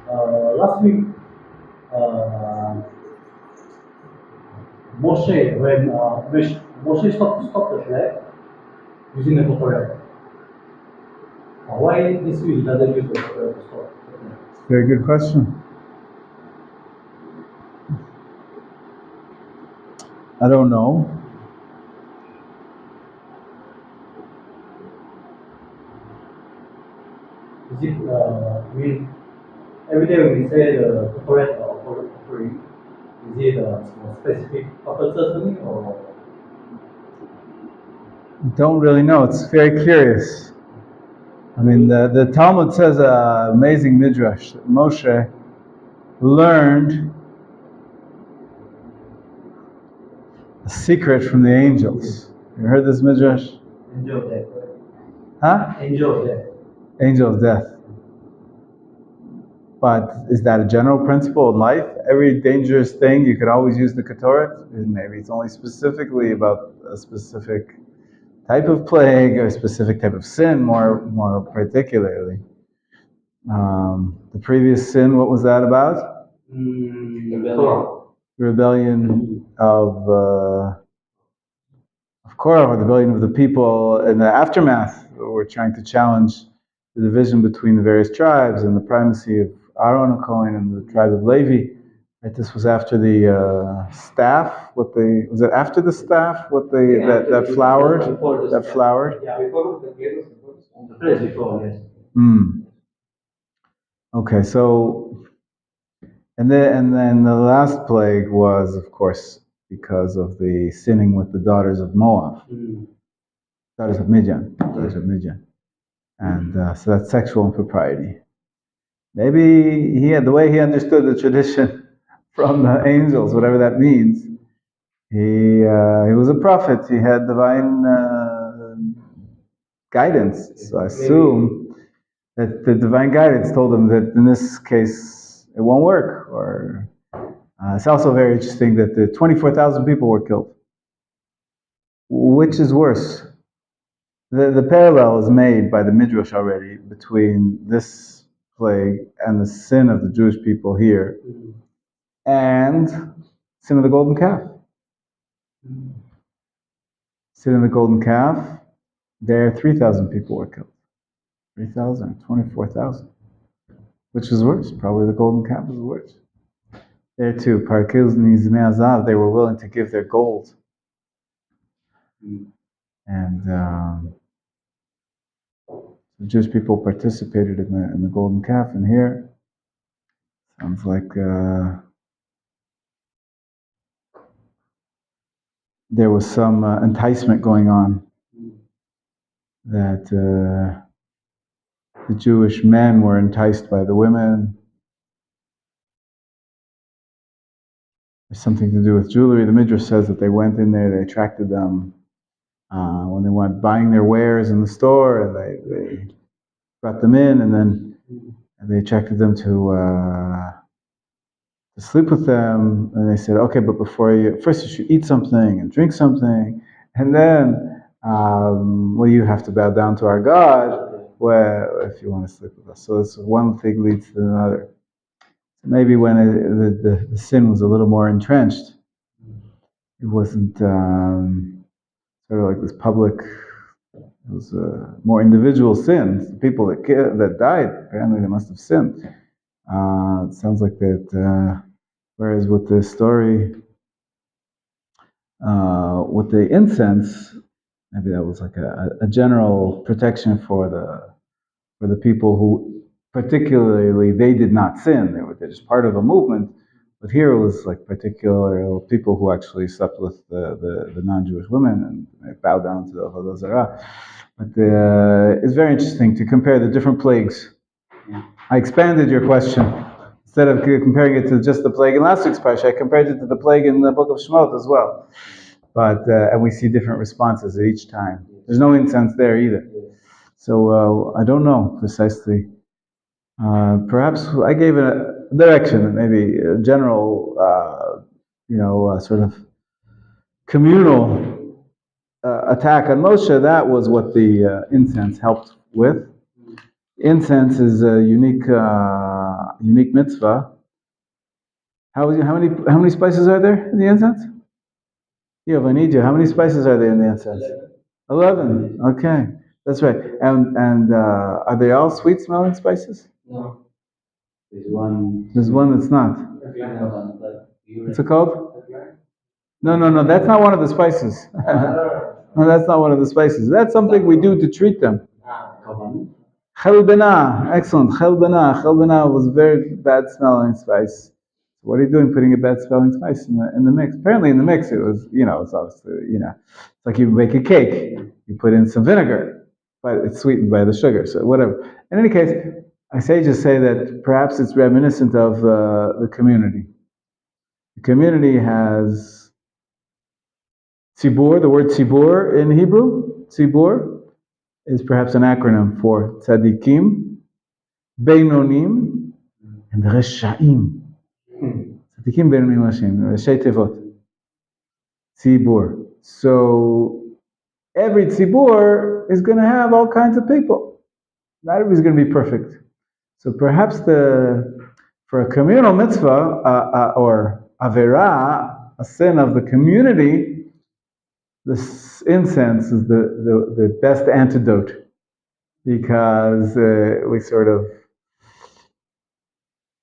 Last week, uh, Moshe, when Moshe stopped the flag using the curtail. Why this week he doesn't use the curtail to stop the flag? Very good question. I don't know. Is it, I mean, every day when we say the curtail or offering, is it for specific purposes only or? Don't really know. It's very curious. I mean, the Talmud says an amazing midrash that Moshe learned a secret from the angels. You heard this midrash? Angel of death. Huh? Angel of death. Angel of death. But is that a general principle in life? Every dangerous thing you could always use the Ketoret? Maybe it's only specifically about a specific type of plague or a specific type of sin, more particularly. The previous sin, what was that about? Rebellion of Korah, or the rebellion of the people in the aftermath. We're trying to challenge the division between the various tribes and the primacy of Aaron Cohen and the tribe of Levi. Right, this was after the staff. Was it after the staff? That flowered. Yeah, before yes. Okay, so and then the last plague was, of course, because of the sinning with the daughters of Moab, daughters of Midian, and so that's sexual impropriety. Maybe the way he understood the tradition from the angels, whatever that means. He was a prophet. He had divine guidance. So I assume that the divine guidance told him that in this case it won't work. Or it's also very interesting that the 24,000 people were killed. Which is worse? The parallel is made by the Midrash already between this plague and the sin of the Jewish people here and sin of the golden calf. Sin of the golden calf, there 3,000 people were killed. 3,000, 24,000. Which is worse? Probably the golden calf is worse. There too, Parkils Nizmei Azav, they were willing to give their gold. And the Jewish people participated in the golden calf, and here sounds like there was some enticement going on that the Jewish men were enticed by the women. There's something to do with jewelry. The Midrash says that they went in there, they attracted them when they went buying their wares in the store, and they brought them in, and then they attracted them to sleep with them. And they said, okay, but first you should eat something and drink something, and then you have to bow down to our God if you want to sleep with us. So this one thing leads to another. Maybe when the sin was a little more entrenched, it wasn't sort of like this public. It was more individual sins. The people that died, apparently they must have sinned. It sounds like that. Whereas with the story, with the incense, maybe that was like a general protection for the people who, particularly, they did not sin. They were just part of a movement. But here it was like particular people who actually slept with the non-Jewish women and they bowed down to the Avodah Zarah. But it's very interesting to compare the different plagues. I expanded your question. Instead of comparing it to just the plague in last week's parsha, I compared it to the plague in the book of Shemot as well. But and we see different responses at each time. There's no incense there either. So I don't know precisely. Perhaps I gave a direction, maybe a general, sort of communal attack on Moshe. That was what the incense helped with. Incense is a unique unique mitzvah. How many spices are there in the incense? Yeah, I need you. How many spices are there in the incense? 11. Okay, that's right. And are they all sweet smelling spices? No. There's one that's not. What's it called? No. That's not one of the spices. No, that's not one of the spices. That's something we do to treat them. Chelbena, excellent. Chelbena was a very bad smelling spice. What are you doing putting a bad smelling spice in the mix? Apparently in the mix it was, it's obviously, it's like you make a cake. You put in some vinegar, but it's sweetened by the sugar, so whatever. In any case, sages say that perhaps it's reminiscent of the community. The community has tzibur, the word tzibur in Hebrew. Tzibur is perhaps an acronym for tzadikim, beinonim, and reshaim. Tzadikim, beinonim, reshaim. Reshei tevot. Tzibur. So every tzibur is going to have all kinds of people. Not everybody's going to be perfect. So perhaps for a communal mitzvah or avera, a sin of the community, this incense is the best antidote, because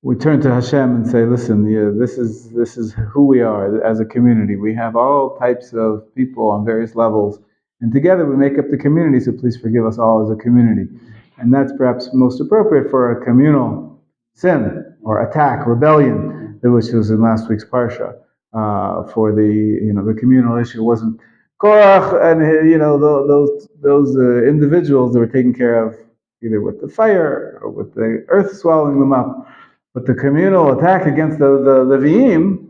we turn to Hashem and say, listen, this is who we are as a community. We have all types of people on various levels, and together we make up the community, so please forgive us all as a community. And that's perhaps most appropriate for a communal sin or attack, rebellion, which was in last week's parsha. For the communal issue wasn't Korach and those individuals that were taken care of either with the fire or with the earth swallowing them up. But the communal attack against the Leviim,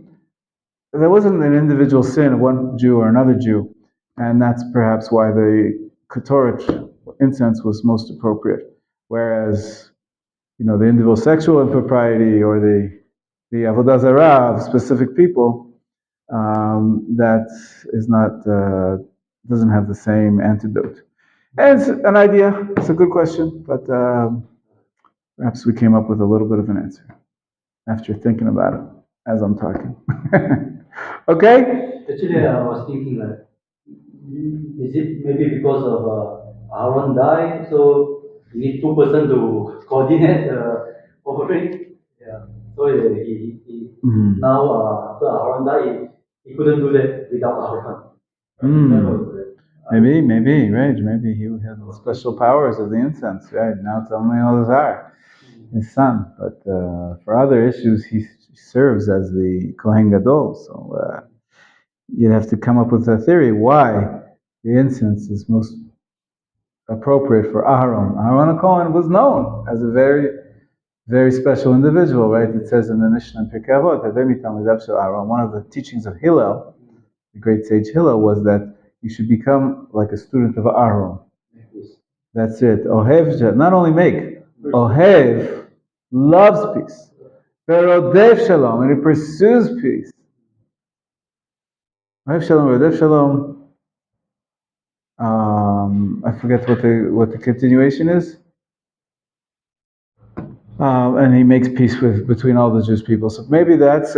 there wasn't an individual sin of one Jew or another Jew, and that's perhaps why the Ketoret incense was most appropriate. Whereas, the individual sexual impropriety or the avodah zarah of specific people, that is not doesn't have the same antidote. And it's an idea. It's a good question, but perhaps we came up with a little bit of an answer after thinking about it as I'm talking. Okay? Actually, I was thinking that is it maybe because of Aaron died, so you need two persons to coordinate offering? Yeah. So he now after Aaron died, he couldn't do that without Aaron. Maybe, right? Maybe he had the special powers of the incense, right? Now it's only Elazar, his son. But for other issues, he serves as the Kohen Gadol. So you'd have to come up with a theory why the incense is most appropriate for Aharon. Aharon HaKohen was known as a very, very special individual, right? It says in the Mishnah in Pirkei Avot, one of the teachings of Hillel, the great sage Hillel, was that you should become like a student of Aaron. That's it. Ohev, not only make, Ohev loves peace. Verodev shalom, and he pursues peace. Ohev shalom, Verodev shalom. I forget what the continuation is. And he makes peace between all the Jewish people. So maybe that's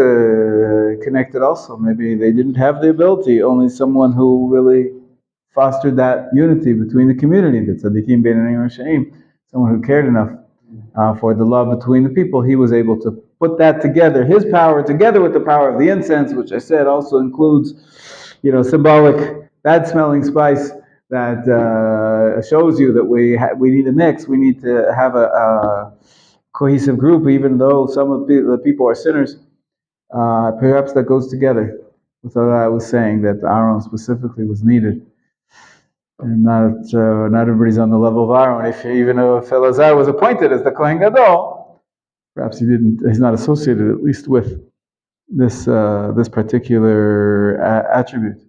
connected also. Maybe they didn't have the ability. Only someone who really fostered that unity between the community, the tzadikim beinonim reshaim, someone who cared enough for the love between the people, he was able to put that together, his power together with the power of the incense, which I said also includes, symbolic bad-smelling spice that shows you that we need a mix. We need to have a cohesive group, even though some of the people are sinners. Perhaps that goes together with what I was saying, that Aaron specifically was needed. And not everybody's on the level of Aaron. Even if Elazar was appointed as the Kohen Gadol, perhaps he's not associated at least with this particular attribute.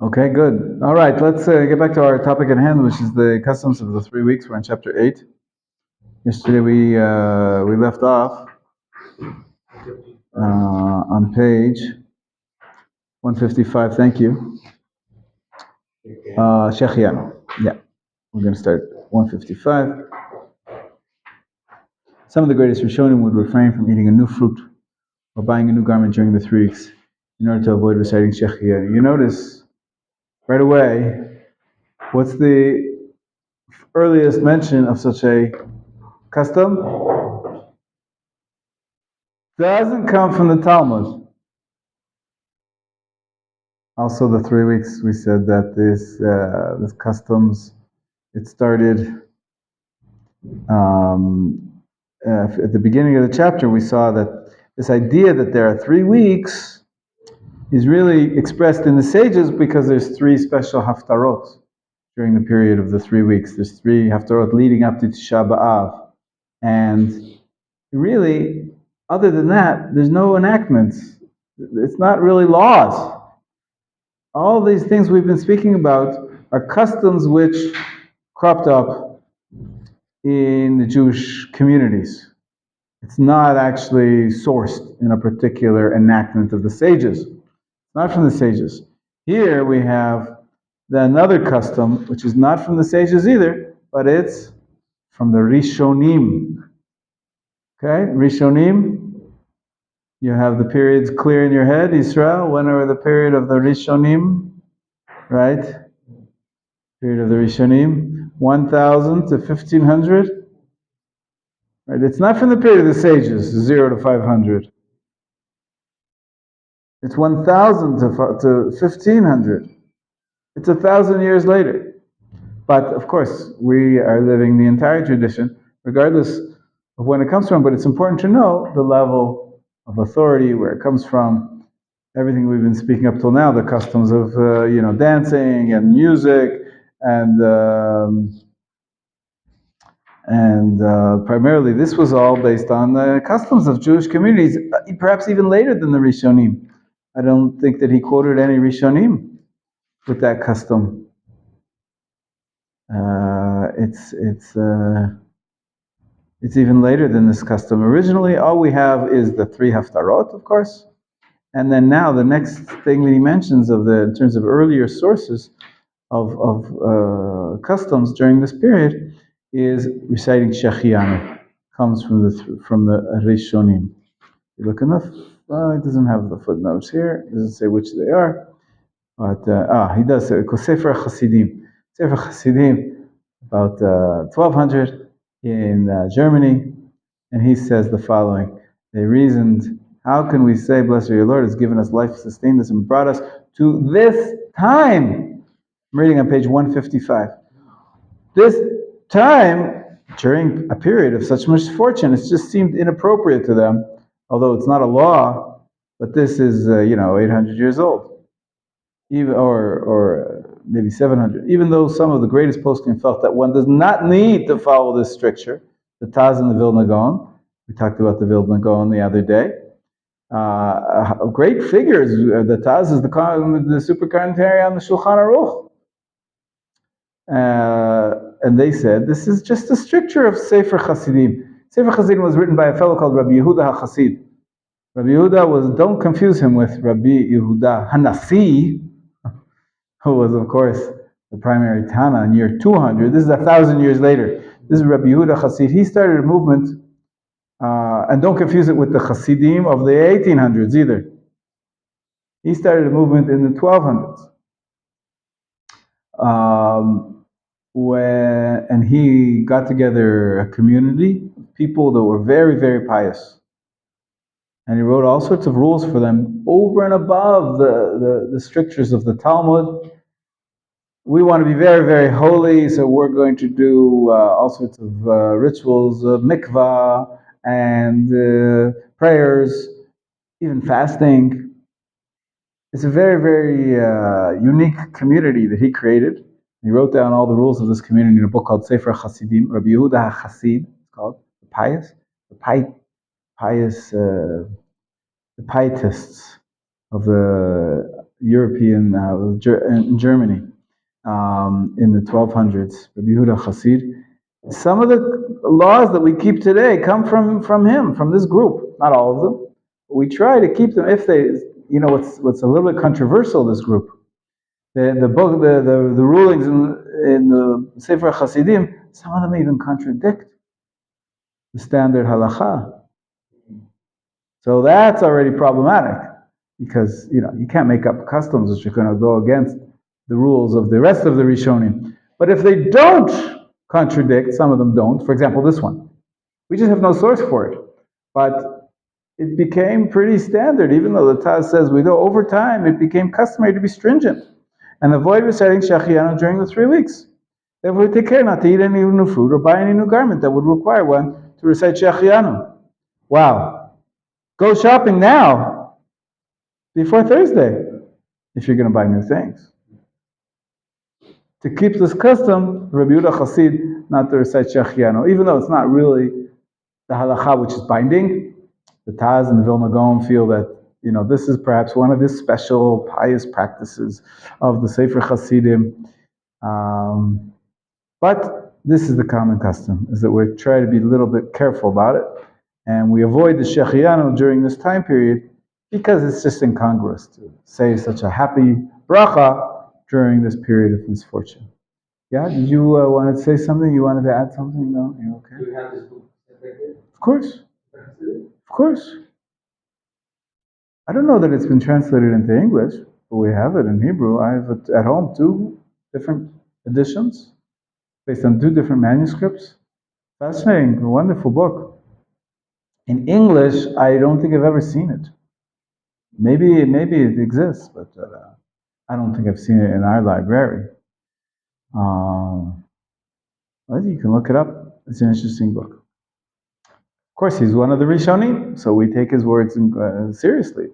Okay, good. All right, let's get back to our topic at hand, which is the customs of the 3 weeks. We're in chapter 8. Yesterday we left off on page 155. Thank you. Shechianu. Yeah, we're going to start 155. some of the greatest Rishonim would refrain from eating a new fruit or buying a new garment during the 3 weeks in order to avoid reciting Shechiyah. You notice right away, what's the earliest mention of such a custom? Doesn't come from the Talmud. Also, the 3 weeks, we said that this customs, it started at the beginning of the chapter. We saw that this idea that there are 3 weeks is really expressed in the sages because there's 3 special haftarot during the period of the 3 weeks. There's 3 haftarot leading up to Tisha B'Av. And really, other than that, there's no enactments. It's not really laws. All these things we've been speaking about are customs which cropped up in the Jewish communities. It's not actually sourced in a particular enactment of the sages. Not from the sages. Here we have another custom, which is not from the sages either, but it's from the Rishonim. Okay, Rishonim. You have the periods clear in your head, Israel. When are the period of the Rishonim? Right? Period of the Rishonim, 1000 to 1500. Right? It's not from the period of the sages, 0 to 500. It's 1000 to 1500. It's 1,000 years later. But of course, we are living the entire tradition, regardless of when it comes from. But it's important to know the level of authority, where it comes from, everything we've been speaking up till now, the customs of dancing and music and primarily this was all based on the customs of Jewish communities, perhaps even later than the Rishonim. I don't think that he quoted any Rishonim with that custom. It's even later than this custom. Originally, all we have is the 3 haftarot, of course, and then now the next thing that he mentions in terms of earlier sources of customs during this period is reciting Shechiyanu. Comes from the Rishonim. You look enough. Well, it doesn't have the footnotes here. It doesn't say which they are. But he does say Sefer Hasidim. Sefer Hasidim, about 1200 in Germany, and he says the following: they reasoned, how can we say, "Blessed are your Lord, has given us life, sustained us, and brought us to this time"? I'm reading on page 155. This time, during a period of such misfortune, it just seemed inappropriate to them, although it's not a law, but this is 800 years old. Even or maybe 700, even though some of the greatest poskim felt that one does not need to follow this stricture, the Taz and the Vilna Gaon. We talked about the Vilna Gaon the other day. Great figures. The Taz is the super commentary on the Shulchan Aruch. And they said, this is just a stricture of Sefer Hasidim. Sefer Hasidim was written by a fellow called Rabbi Yehuda HaChasid. Rabbi Yehuda don't confuse him with Rabbi Yehuda HaNasi, who was, of course, the primary Tana in year 200. This is 1,000 years later. This is Rabbi Yehuda Chassid. He started a movement, and don't confuse it with the Chassidim of the 1800s either. He started a movement in the 1200s. And he got together a community of people that were very, very pious. And he wrote all sorts of rules for them over and above the strictures of the Talmud. We want to be very, very holy, so we're going to do all sorts of rituals of mikvah and prayers, even fasting. It's a very, very unique community that he created. He wrote down all the rules of this community in a book called Sefer Hasidim. Rabbi Yehuda HaChasid, it's called, the pietists of the European, in Germany, in the 1200s, Rabbi Yehuda Chassid. Some of the laws that we keep today come from him, from this group. Not all of them. But we try to keep them. If they, what's a little bit controversial, this group. The book, the rulings in the Sefer Hasidim, some of them even contradict the standard halacha. So that's already problematic because you can't make up customs which are going to go against the rules of the rest of the Rishonim. But if they don't contradict, some of them don't. For example, this one, we just have no source for it. But it became pretty standard, even though the Taz says we do. Over time, it became customary to be stringent and avoid reciting Shechianu during the 3 weeks. Therefore, take care not to eat any new food or buy any new garment that would require one to recite Shechianu. Wow. Go shopping now, before Thursday, if you're going to buy new things. To keep this custom, Rabbi Yehuda Chassid not to recite Shechianu, even though it's not really the halacha which is binding. The Taz and the Vilna Gaon feel that this is perhaps one of his special pious practices of the Sefer Hasidim. But this is the common custom, is that we try to be a little bit careful about it, and we avoid the Shechianu during this time period because it's just incongruous to say such a happy bracha during this period of misfortune. Yeah, did you want to say something? You wanted to add something? No? You okay? Do you have this book separated? Of course. Of course. I don't know that it's been translated into English, but we have it in Hebrew. I have it at home, 2 different editions based on 2 different manuscripts. Fascinating, a wonderful book. In English, I don't think I've ever seen it. Maybe it exists, but I don't think I've seen it in our library. Well, you can look it up. It's an interesting book. Of course, he's one of the Rishonim, so we take his words seriously.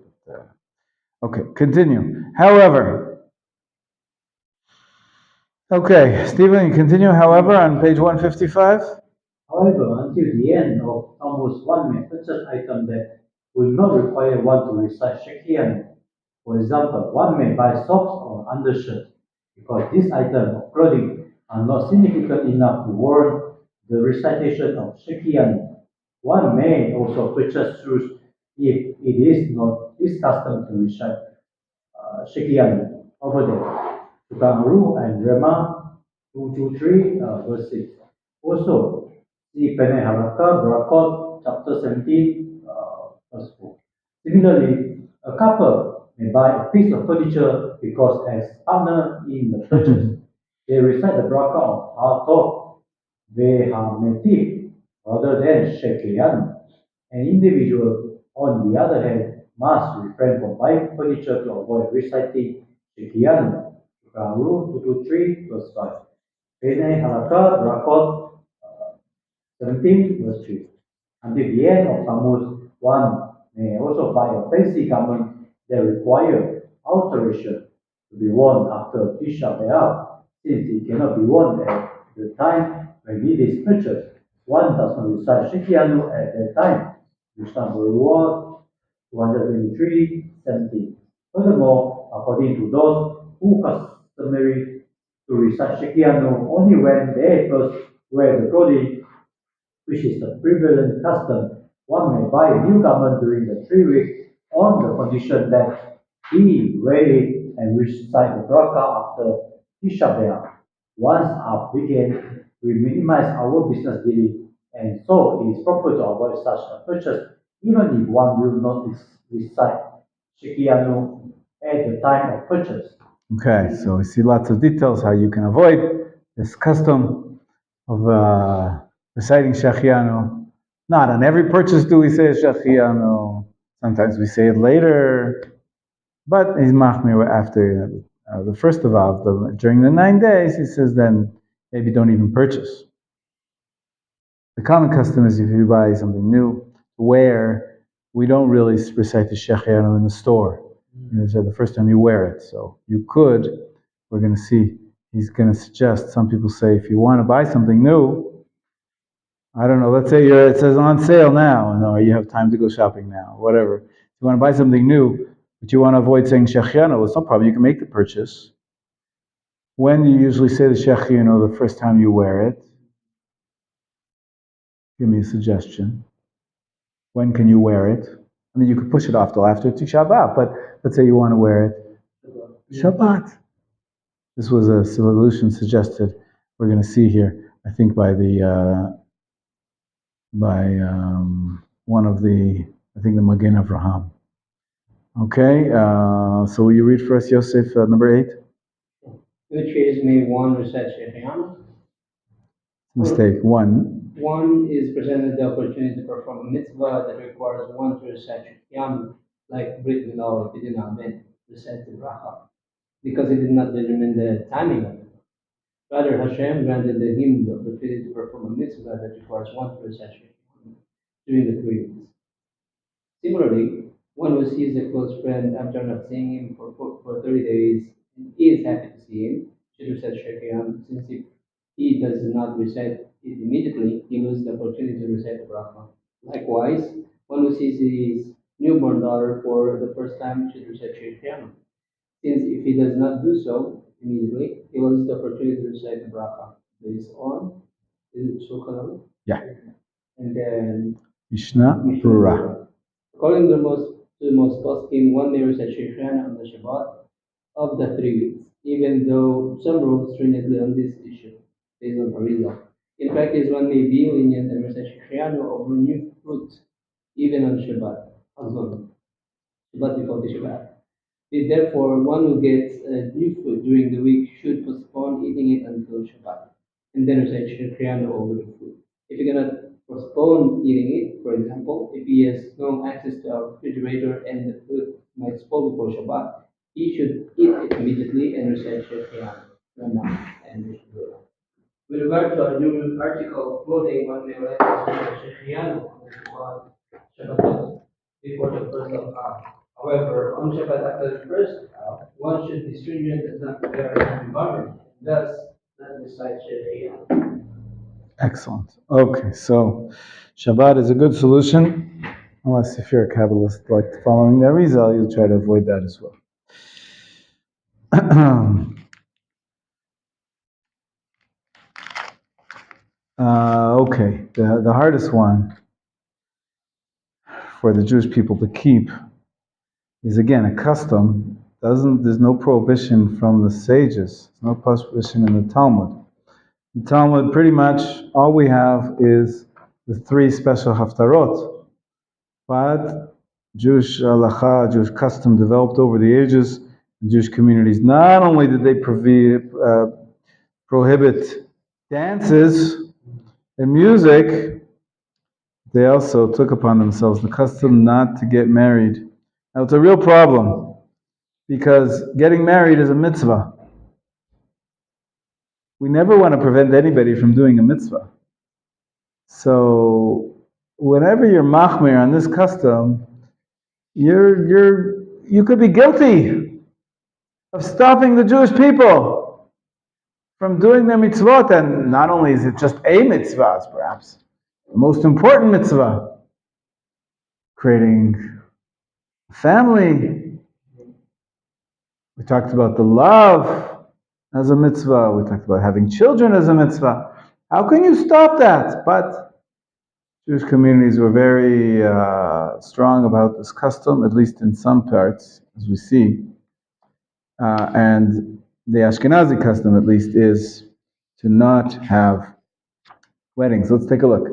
Okay, continue. However, okay, Stephen, you continue. However, on page 155. However, until the end of almost one may purchase item that will not require one to recite Shechianu. For example, one may buy socks or undershirts because these items of clothing are not significant enough to warrant the recitation of Shechianu. One may also purchase shoes if it is not his custom to recite Shechianu over there. Tukangaru and Rema 223 verse 6. Also, see Penei Halakha, Barakot, chapter 17, verse 4. Similarly, a couple may buy a piece of furniture because as partner in the purchase, they recite the bracha of Hatov, Vehametiv, rather than Shekianu. An individual, on the other hand, must refrain from buying furniture to avoid reciting Shekianu. Rule 223, verse 5. Penei Halakha, Barakot, 17, verse 3. Until the end of Tammuz, one may also buy a fancy garment that require alteration to be worn after Tisha B'Av, since it cannot be worn at the time when it is purchased. One does not recite Shechianu at that time. Mishnah Berurah 223:17. Furthermore, according to those who customary to recite Shechianu only when they first wear the clothing, which is the prevalent custom, one may buy a new garment during the 3 weeks on the condition that he wear it and recite the bracha after Tisha B'Av. Once our weekend, we minimize our business dealing, and so it is proper to avoid such a purchase, even if one will not recite Shechianu at the time of purchase. Okay, so we see lots of details how you can avoid this custom of reciting Shechianu. Not on every purchase do we say Shechianu. Sometimes we say it later. But he's machmir after the first of Av, during the 9 days, he says then maybe don't even purchase. The common custom is if you buy something new to wear, we don't really recite the Shechianu in the store. It's the first time you wear it. So you could, we're going to see, he's going to suggest, some people say if you want to buy something new, I don't know, let's say it says on sale now, or you have time to go shopping now, whatever. If you want to buy something new, but you want to avoid saying Shechianu, it's no problem, you can make the purchase. When do you usually say the Shechianu the first time you wear it? Give me a suggestion. When can you wear it? I mean, you could push it off till after Tisha B'Av, but let's say you want to wear it Shabbat. This was a solution suggested. We're going to see here, I think, by the by one of the, I think the Magen Avraham. Okay, so will you read for us, Yosef, number 8? Which is may one recite Shehecheyanu? Mistake, 1. One is presented the opportunity to perform a mitzvah that requires one to recite Shehecheyanu, like Brit Milah or Bidin Amen, recite the bracha, because it did not determine the timing of it. Rather, Hashem granted him the opportunity to perform a mitzvah that requires one to recite Shehecheyanu during the 3 weeks. Similarly, one who sees a close friend after not seeing him for 30 days and is happy to see him should recite Shehecheyanu, since if he does not recite it immediately, he loses the opportunity to recite the bracha. Likewise, one who sees his newborn daughter for the first time should recite Shehecheyanu, since if he does not do so immediately, he loses the opportunity to recite the bracha. Based on, is it Shulchan? Yeah. And then Mishnah Brura. According to the most poskim, one may recite Shehecheyanu on the Shabbat of the 3 weeks, even though some rule stringently on this issue, based on Arizal. In practice, one may be lenient and recite Shehecheyanu over new fruit, even on Shabbat, Hazon, Shabbat before the Shabbat. Therefore, one who gets new food during the week should postpone eating it until Shabbat, and then recite Shehecheyanu over the food. If he cannot postpone eating it, for example, if he has no access to a refrigerator and the food might spoil before Shabbat, he should eat it immediately and recite Shehecheyanu. With regard to a new article of clothing, one may write Shehecheyanu on the Shabbatot before the first of Av. However, on Shabbat after the first Av, one should be stringent and not wear a garment, thus not recite Shehecheyanu. Excellent. Okay, so Shabbat is a good solution, unless if you're a Kabbalist like following the Arizal, you'll try to avoid that as well. Okay, the hardest one for the Jewish people to keep is again a custom. There's no prohibition from the sages. There's no prohibition in the Talmud. In the Talmud, pretty much all we have is the 3 special haftarot. But Jewish halacha, Jewish custom developed over the ages in Jewish communities. Not only did they prohibit dances and music, they also took upon themselves the custom not to get married. Now it's a real problem because getting married is a mitzvah. We never want to prevent anybody from doing a mitzvah. So whenever you're machmir on this custom, you could be guilty of stopping the Jewish people from doing their mitzvot. And not only is it just a mitzvah, it's perhaps the most important mitzvah, creating a family. We talked about the love as a mitzvah. We talked about having children as a mitzvah. How can you stop that? But Jewish communities were very strong about this custom, at least in some parts, as we see. And the Ashkenazi custom, at least, is to not have weddings. Let's take a look.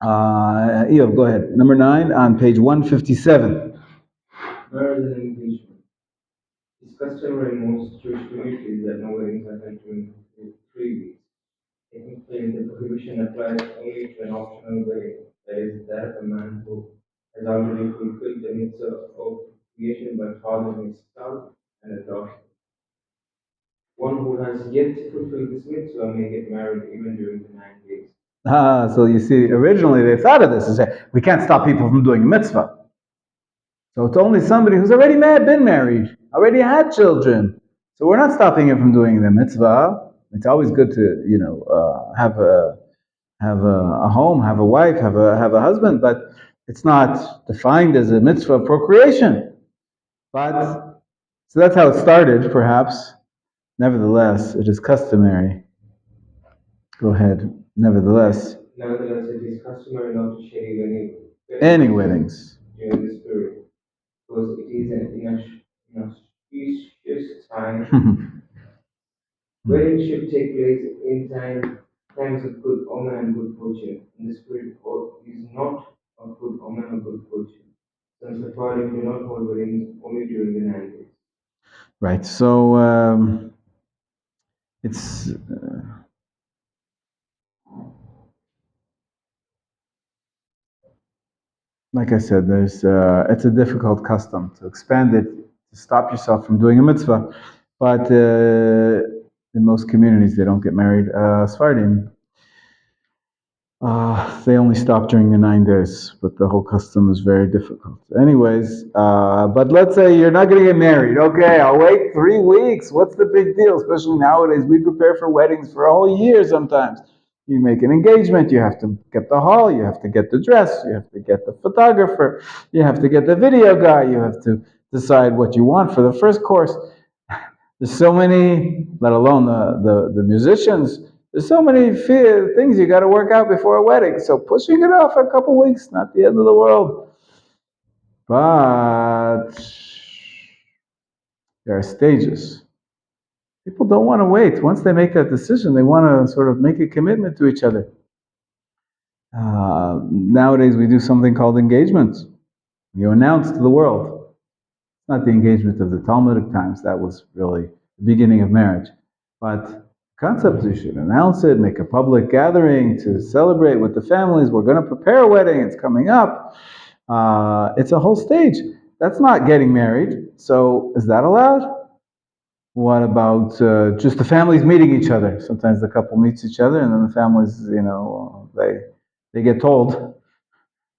Ive, go ahead. Number 9 on page 157. Marriage and engagement. It's customary in most Jewish communities that no weddings are held during 3 weeks. Taking claim the prohibition applies only to an optional wedding, that is, that of a man who has already fulfilled the mitzvah of creation by fathering his son and a daughter. One who has yet fulfilled this mitzvah may get married even during the 9 days. So you see, originally they thought of this as we can't stop people from doing a mitzvah. So it's only somebody who's already been married, already had children. So we're not stopping him from doing the mitzvah. It's always good to, have a home, have a wife, have a husband, but it's not defined as a mitzvah of procreation. But so that's how it started, perhaps. Nevertheless, it is customary. Go ahead. Nevertheless, it is customary not to shave any weddings during this period, because it is an inauspicious time. Weddings should take place in times of good omen and good fortune. In this period, all not a good omen of good fortune, since the Sephardim do not hold weddings only during the 9 days. Right. So it's like I said, there's it's a difficult custom to expand it to stop yourself from doing a mitzvah, but in most communities they don't get married. Sephardim, they only stop during the 9 days, but the whole custom is very difficult. Anyways, but let's say you're not going to get married. Okay, I'll wait 3 weeks. What's the big deal? Especially nowadays, we prepare for weddings for a whole year sometimes. You make an engagement, you have to get the hall, you have to get the dress, you have to get the photographer, you have to get the video guy, you have to decide what you want for the first course. There's so many, let alone the musicians, there's so many things you got to work out before a wedding. So pushing it off a couple weeks, not the end of the world. But there are stages. People don't want to wait. Once they make that decision, they want to sort of make a commitment to each other. Nowadays, we do something called engagement. You announce to the world. It's not the engagement of the Talmudic times. That was really the beginning of marriage. But concept, you should announce it, make a public gathering to celebrate with the families. We're going to prepare a wedding. It's coming up. It's a whole stage. That's not getting married. So is that allowed? What about just the families meeting each other? Sometimes the couple meets each other, and then the families, they get told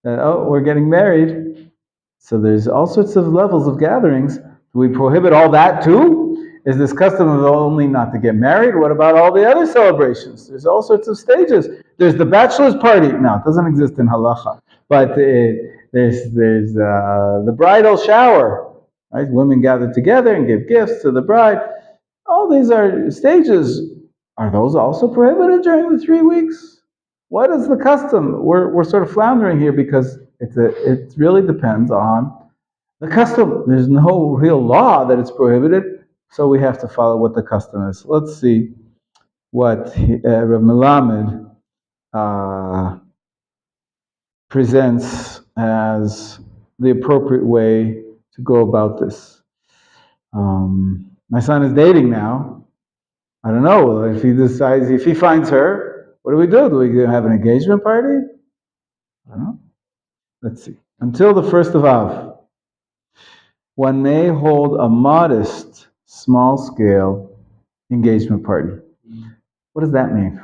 that, oh, we're getting married. So there's all sorts of levels of gatherings. Do we prohibit all that too? Is this custom of only not to get married? What about all the other celebrations? There's all sorts of stages. There's the bachelor's party. No, it doesn't exist in halacha. But there's the bridal shower. Right? Women gather together and give gifts to the bride. All these are stages. Are those also prohibited during the 3 weeks? What is the custom? We're sort of floundering here because it really depends on the custom. There's no real law that it's prohibited, so we have to follow what the custom is. Let's see what Rav Melamed presents as the appropriate way to go about this. My son is dating now. I don't know if he finds her, what do we do? Do we have an engagement party? I don't know. Let's see. Until the 1st of Av, one may hold a modest, small-scale engagement party. What does that mean?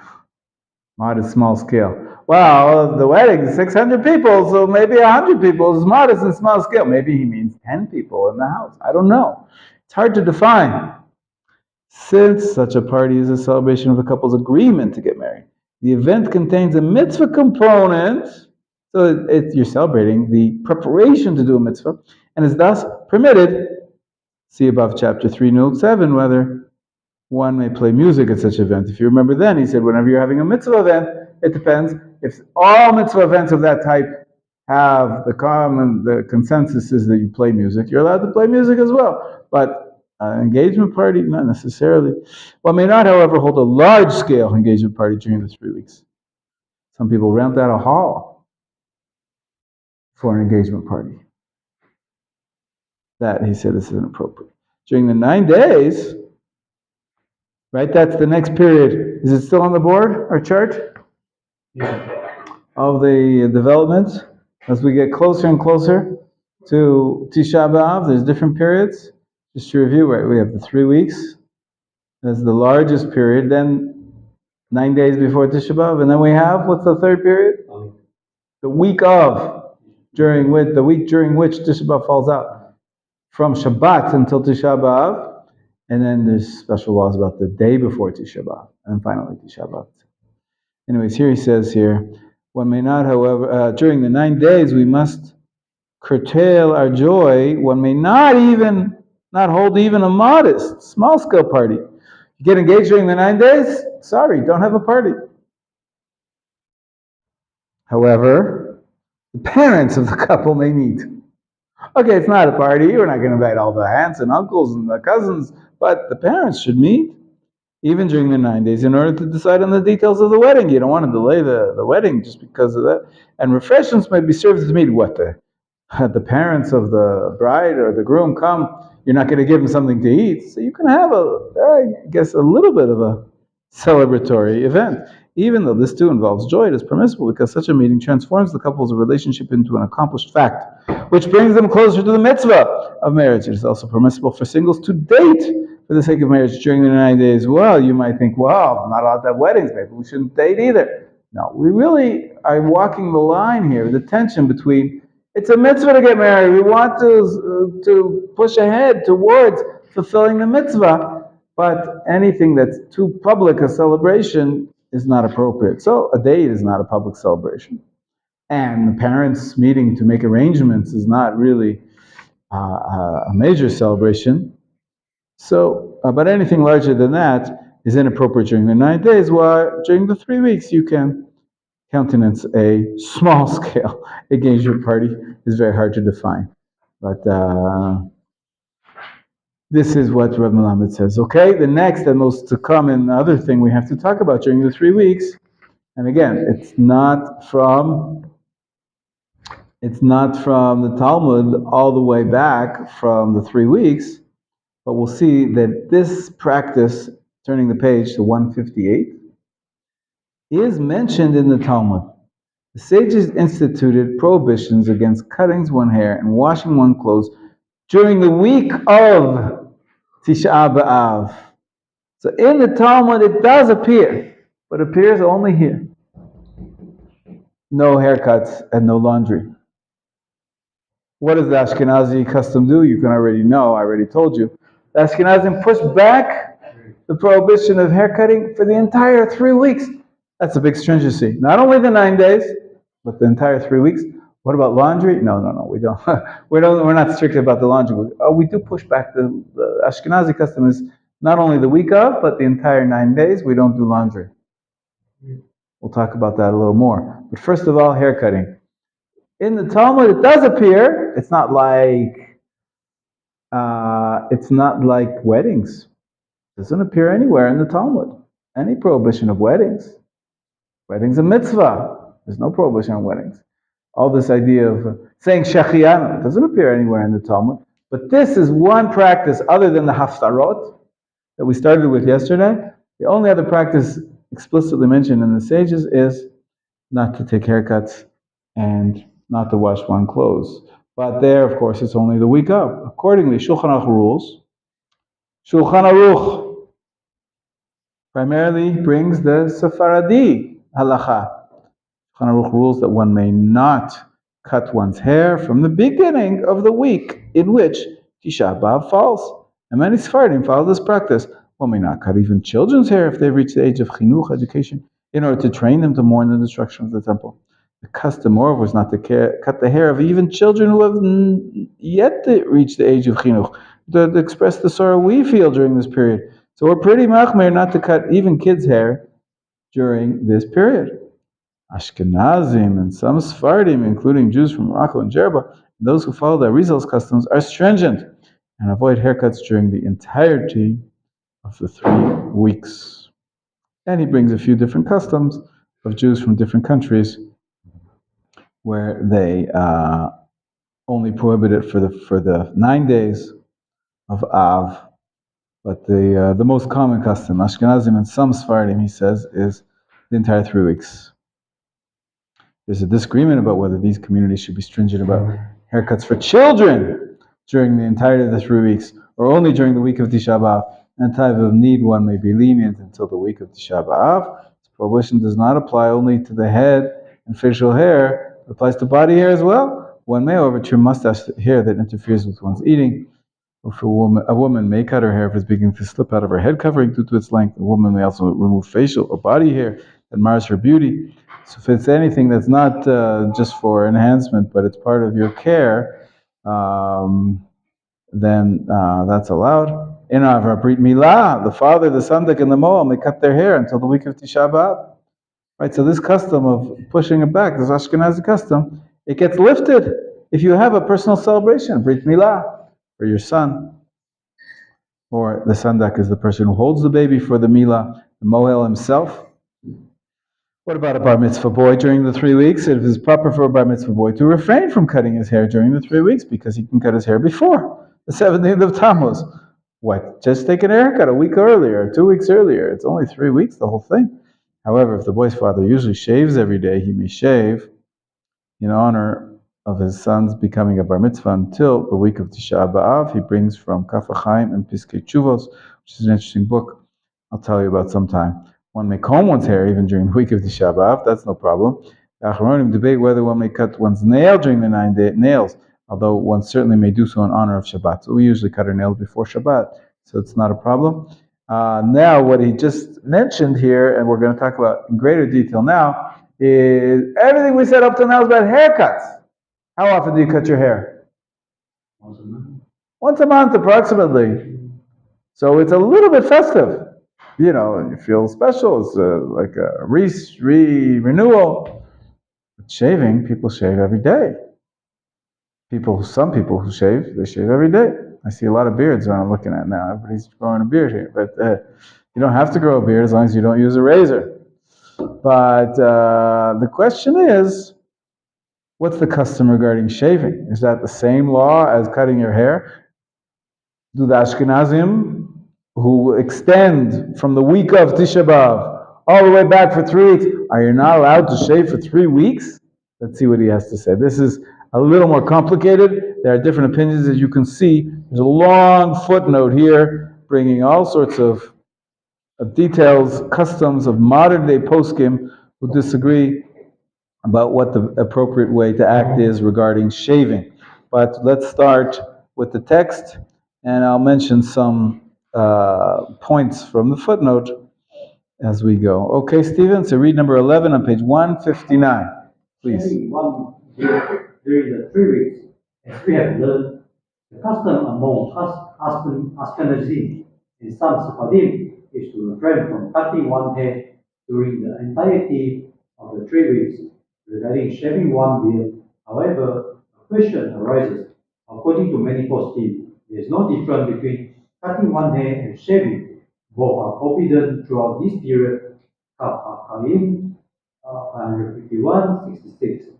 Modest, small scale. Well, the wedding is 600 people, so maybe 100 people is modest and small scale. Maybe he means 10 people in the house. I don't know. It's hard to define. Since such a party is a celebration of the couple's agreement to get married, the event contains a mitzvah component, so you're celebrating the preparation to do a mitzvah, and is thus permitted, see above chapter 3, note 7, whether one may play music at such an event. If you remember then, he said whenever you're having a mitzvah event, it depends. If all mitzvah events of that type have the consensus is that you play music, you're allowed to play music as well. But engagement party, not necessarily. One may not, however, hold a large-scale engagement party during the 3 weeks. Some people rent out a hall for an engagement party. That, he said, is inappropriate. During the 9 days, right, that's the next period. Is it still on the board, our chart? Yeah. Of the developments? As we get closer and closer to Tisha B'Av, there's different periods. Just to review, right, we have the 3 weeks. That's the largest period. Then 9 days before Tisha B'Av. And then we have, what's the third period? The week of, the week during which Tisha B'Av falls out. From Shabbat until Tisha B'Av. And then there's special laws about the day before Tisha B'Av. And finally Tisha B'Av. Anyways, here he says here, one may not, however, during the 9 days we must curtail our joy. One may not hold even a modest, small-scale party. You get engaged during the 9 days? Sorry, don't have a party. However, the parents of the couple may meet. Okay, it's not a party. We're not going to invite all the aunts and uncles and the cousins, but the parents should meet. even during the 9 days, in order to decide on the details of the wedding. You don't want to delay the wedding just because of that. And refreshments might be served to meet what the parents of the bride or the groom come. You're not going to give them something to eat, so you can have I guess, a little bit of a celebratory event. Even though this too involves joy, it is permissible because such a meeting transforms the couple's relationship into an accomplished fact, which brings them closer to the mitzvah of marriage. It is also permissible for singles to date for the sake of marriage during the 9 days. Well, you might think, well, I'm not allowed to have weddings, maybe we shouldn't date either. No, we really are walking the line here, the tension between it's a mitzvah to get married. We want to push ahead towards fulfilling the mitzvah, but anything that's too public a celebration is not appropriate. So a date is not a public celebration. And the parents meeting to make arrangements is not really a major celebration. So, but anything larger than that is inappropriate during the 9 days, while during the 3 weeks you can countenance a small scale engagement party. Is very hard to define. But this is what Rabbi Melamed says. Okay, the next and most to come and other thing we have to talk about during the 3 weeks, and again, it's not from the Talmud all the way back from the 3 weeks, but we'll see that this practice, turning the page to 158, is mentioned in the Talmud. The sages instituted prohibitions against cutting one's hair and washing one's clothes during the week of Tisha B'Av. So in the Talmud it does appear, but appears only here. No haircuts and no laundry. What does the Ashkenazi custom do? You can already know, I already told you. The Ashkenazim pushed back the prohibition of haircutting for the entire 3 weeks. That's a big stringency. Not only the 9 days, but the entire 3 weeks. What about laundry? No, we don't. We're not strict about the laundry. We do push back the Ashkenazi custom is not only the week of, but the entire 9 days. We don't do laundry. We'll talk about that a little more. But first of all, haircutting. In the Talmud, it does appear. It's not like weddings. It doesn't appear anywhere in the Talmud. Any prohibition of weddings. Weddings a mitzvah. There's no prohibition on weddings. All this idea of saying shechianu doesn't appear anywhere in the Talmud. But this is one practice other than the haftarot that we started with yesterday. The only other practice explicitly mentioned in the sages is not to take haircuts and not to wash one's clothes. But there, of course, it's only the week of. Accordingly, Shulchan Aruch rules. Shulchan Aruch primarily brings the Sephardi halacha. Shulchan Aruch rules that one may not cut one's hair from the beginning of the week in which Tisha B'Av falls. And many Sephardim follow this practice. One may not cut even children's hair if they've reached the age of chinuch, education, in order to train them to mourn the destruction of the temple. The custom, moreover, was not to cut the hair of even children who have yet reached the age of chinuch, to express the sorrow we feel during this period. So we're pretty machmir not to cut even kids' hair during this period. Ashkenazim and some Sephardim, including Jews from Morocco and Jerba, and those who follow the Arizal's customs, are stringent and avoid haircuts during the entirety of the 3 weeks. And he brings a few different customs of Jews from different countries where they only prohibit it for the 9 days of Av. But the most common custom, Ashkenazim and some Sephardim, he says, is the entire 3 weeks. There's a disagreement about whether these communities should be stringent about haircuts for children during the entirety of the 3 weeks, or only during the week of Tisha B'Av. And type of need, one may be lenient until the week of Tisha B'Av. This prohibition does not apply only to the head and facial hair, it applies to body hair as well. One may, however, trim mustache hair that interferes with one's eating. Or for a woman may cut her hair if it's beginning to slip out of her head covering due to its length. A woman may also remove facial or body hair that mars her beauty. So if it's anything that's not just for enhancement, but it's part of your care, then that's allowed. In our Brit Milah, the father, the sandak, and the moel may cut their hair until the week of Tisha B'Av. Right, so this custom of pushing it back, this Ashkenazi custom, it gets lifted if you have a personal celebration, Brit Milah, for your son. Or the sandak is the person who holds the baby for the milah, the mohel himself. What about a bar mitzvah boy during the 3 weeks? It is proper for a bar mitzvah boy to refrain from cutting his hair during the 3 weeks because he can cut his hair before the 17th of Tammuz. What? Just take a haircut a week earlier, 2 weeks earlier. It's only 3 weeks, the whole thing. However, if the boy's father usually shaves every day, he may shave in honor of his son's becoming a bar mitzvah until the week of Tisha B'Av. He brings from Kaf HaChaim and Piskei Tshuvos, which is an interesting book I'll tell you about sometime. One may comb one's hair even during the week of Tisha B'Av, that's no problem. The Acharonim debate whether one may cut one's nail during the 9 nails, although one certainly may do so in honor of Shabbat. So we usually cut our nails before Shabbat, so it's not a problem. Now, what he just mentioned here, and we're going to talk about in greater detail now, is everything we said up to now is about haircuts. How often do you cut your hair? Once a month. Once a month, approximately. So it's a little bit festive. You know, you feel special. It's like a renewal. But shaving, people shave every day. Some people who shave, they shave every day. I see a lot of beards that I'm looking at now. Everybody's growing a beard here. But you don't have to grow a beard as long as you don't use a razor. But the question is, what's the custom regarding shaving? Is that the same law as cutting your hair? Do the Ashkenazim, who extend from the week of Tisha B'Av all the way back for 3 weeks, are you not allowed to shave for 3 weeks? Let's see what he has to say. This is a little more complicated. There are different opinions, as you can see. There's a long footnote here bringing all sorts of details, customs of modern-day poskim who disagree about what the appropriate way to act is regarding shaving. But let's start with the text, and I'll mention some points from the footnote as we go. Okay, Stephen, so read number 11 on page 159, please. Shaving one day during the 3 weeks, as we have learned, the custom among Ashkenazim and some Sephardim is to refrain from cutting one hair during the entirety of the 3 weeks. Regarding shaving one beard, however, a question arises. According to many poskim, there is no difference between cutting one hair and shaving. Both are forbidden throughout this period. Kaf HaChaim 151-66.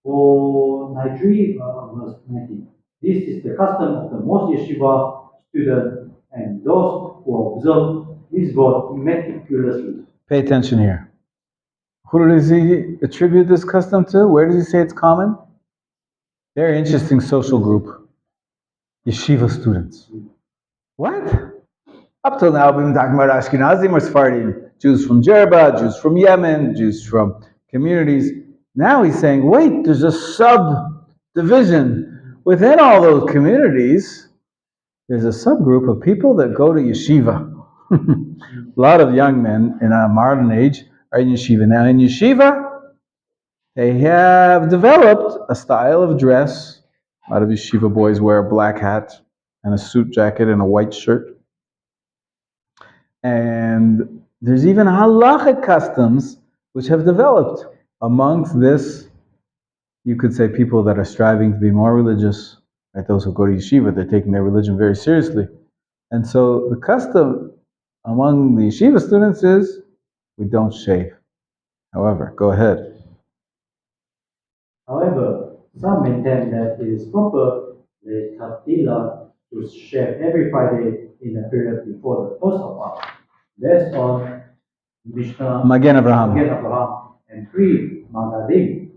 493 verse 19. This is the custom of the most yeshiva students and those who observe this God meticulously. Pay attention here. Who does he attribute this custom to? Where does he say it's common? Very interesting social group. Yeshiva students. What? Up till now, we've been talking about Ashkenazim or Sephardim, Jews from Jerba, Jews from Yemen, Jews from communities. Now he's saying, wait, there's a subdivision within all those communities. There's a subgroup of people that go to yeshiva. A lot of young men in our modern age are in yeshiva. Now in yeshiva, they have developed a style of dress. A lot of yeshiva boys wear a black hat and a suit jacket and a white shirt. And there's even halachic customs which have developed amongst this, you could say, people that are striving to be more religious, right? Those who go to yeshiva, they're taking their religion very seriously. And so the custom among the yeshiva students is we don't shave. However, go ahead. However, some maintain that it is proper the Tatila to shave every Friday in the period before the first of Av, based on Mishnah Magen Avraham. and three Magadim.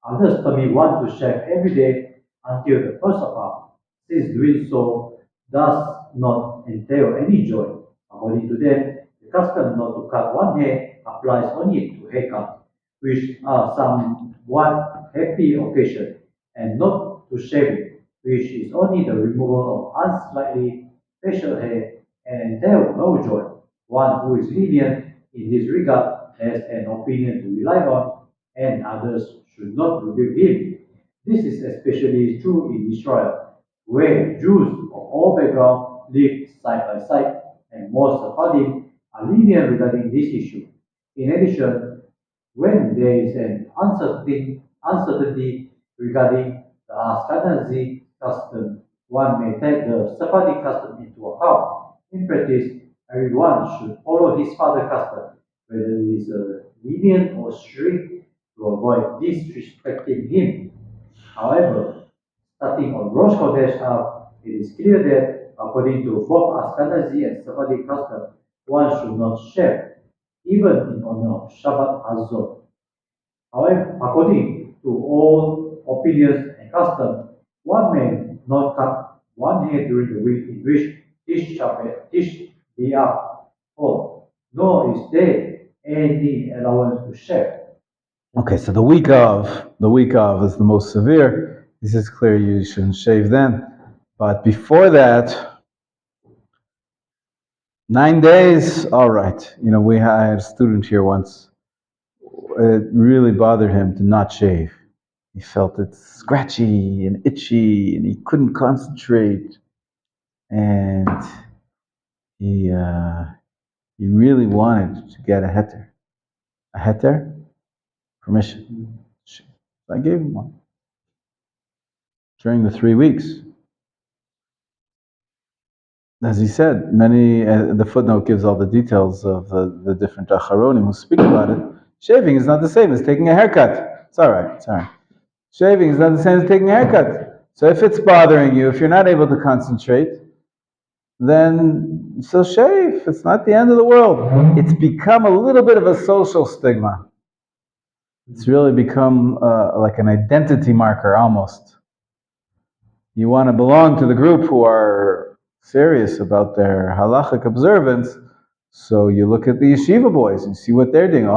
Others permit one to shave every day until the first of Av, since doing so does not entail any joy. According to them, the custom not to cut one hair applies only to haircuts, which are somewhat happy occasion, and not to shaving, which is only the removal of unsightly facial hair and entail no joy. One who is lenient in this regard has an opinion to rely on, and others should not rebuke him. This is especially true in Israel, where Jews of all backgrounds live side by side, and most Sephardim are lenient regarding this issue. In addition, when there is an uncertainty regarding the Ashkenazi custom, one may take the Sephardic custom into account. In practice, everyone should follow his father's custom, whether it is lenient or strict, to avoid disrespecting him. However, starting on Rosh Chodesh Av, it is clear that according to both Ashkenazi and Sephardic custom, one should not share, even in honor of Shabbat Hazor. However, according to all opinions and custom, one may not cut one hair during the week in which Tish B'Av falls, nor is there any allowance to share. Okay, so the week of is the most severe. This is clear you shouldn't shave then. But before that, 9 days, all right. We had a student here once. It really bothered him to not shave. He felt it scratchy and itchy, and he couldn't concentrate. And he really wanted to get a heter. A heter? Permission. So I gave him one. During the 3 weeks. As he said, the footnote gives all the details of the different acharonim who speak about it. Shaving is not the same as taking a haircut. It's all right. Shaving is not the same as taking a haircut. So if it's bothering you, if you're not able to concentrate, then so shave. It's not the end of the world. It's become a little bit of a social stigma. It's really become like an identity marker almost. You want to belong to the group who are serious about their halachic observance, so you look at the yeshiva boys and see what they're doing.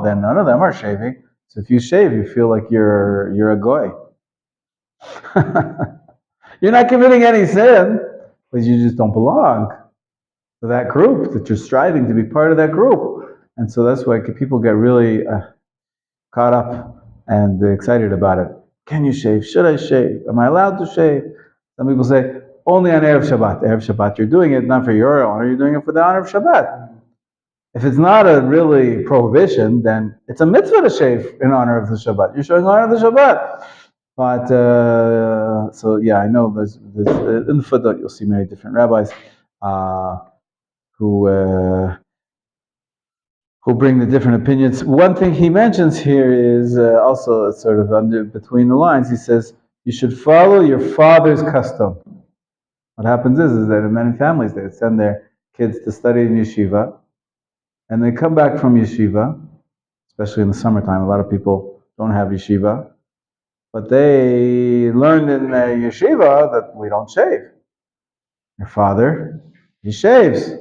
Then none of them are shaving. So if you shave, you feel like you're a goy. You're not committing any sin, but you just don't belong to that group, that you're striving to be part of that group. And so that's why people get really caught up and excited about it. Can you shave? Should I shave? Am I allowed to shave? Some people say, only on Erev Shabbat. Erev Shabbat, you're doing it not for your honor, you're doing it for the honor of Shabbat. If it's not a really prohibition, then it's a mitzvah to shave in honor of the Shabbat. You're showing honor of the Shabbat. But, so yeah, I know there's in the footnote you'll see many different rabbis who bring the different opinions. One thing he mentions here is also sort of under between the lines. He says, you should follow your father's custom. What happens is that in many families, they send their kids to study in yeshiva, and they come back from yeshiva, especially in the summertime. A lot of people don't have yeshiva, but they learned in yeshiva that we don't shave. Your father, he shaves.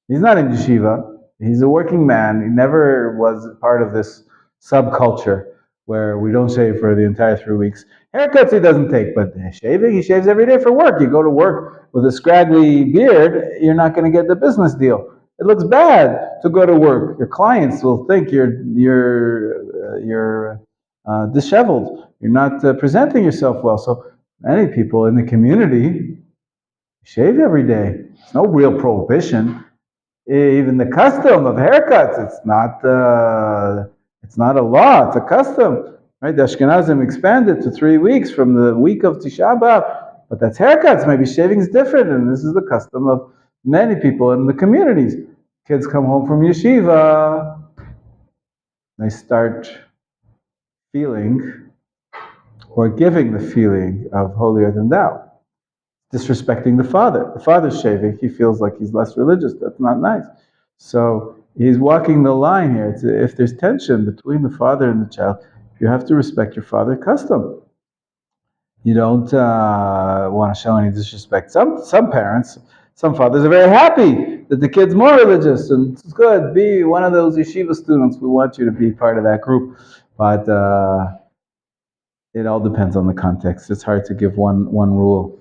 He's not in yeshiva. He's a working man. He never was part of this subculture where we don't shave for the entire 3 weeks. Haircuts he doesn't take, but shaving, he shaves every day for work. You go to work with a scraggly beard, you're not going to get the business deal. It looks bad to go to work. Your clients will think you're disheveled. You're not presenting yourself well. So many people in the community shave every day. It's no real prohibition. Even the custom of haircuts, it's not a law, it's a custom. Right? The Ashkenazim expanded to 3 weeks from the week of Tisha B'Av, but that's haircuts. Maybe shaving is different, and this is the custom of many people in the communities. Kids come home from yeshiva, they start feeling or giving the feeling of holier than thou. Disrespecting the father. The father's shaving, he feels like he's less religious. That's not nice. So he's walking the line here. If there's tension between the father and the child, you have to respect your father's custom. You don't want to show any disrespect. Some parents, some fathers are very happy that the kid's more religious, and it's good. Be one of those yeshiva students. We want you to be part of that group. But it all depends on the context. It's hard to give one rule.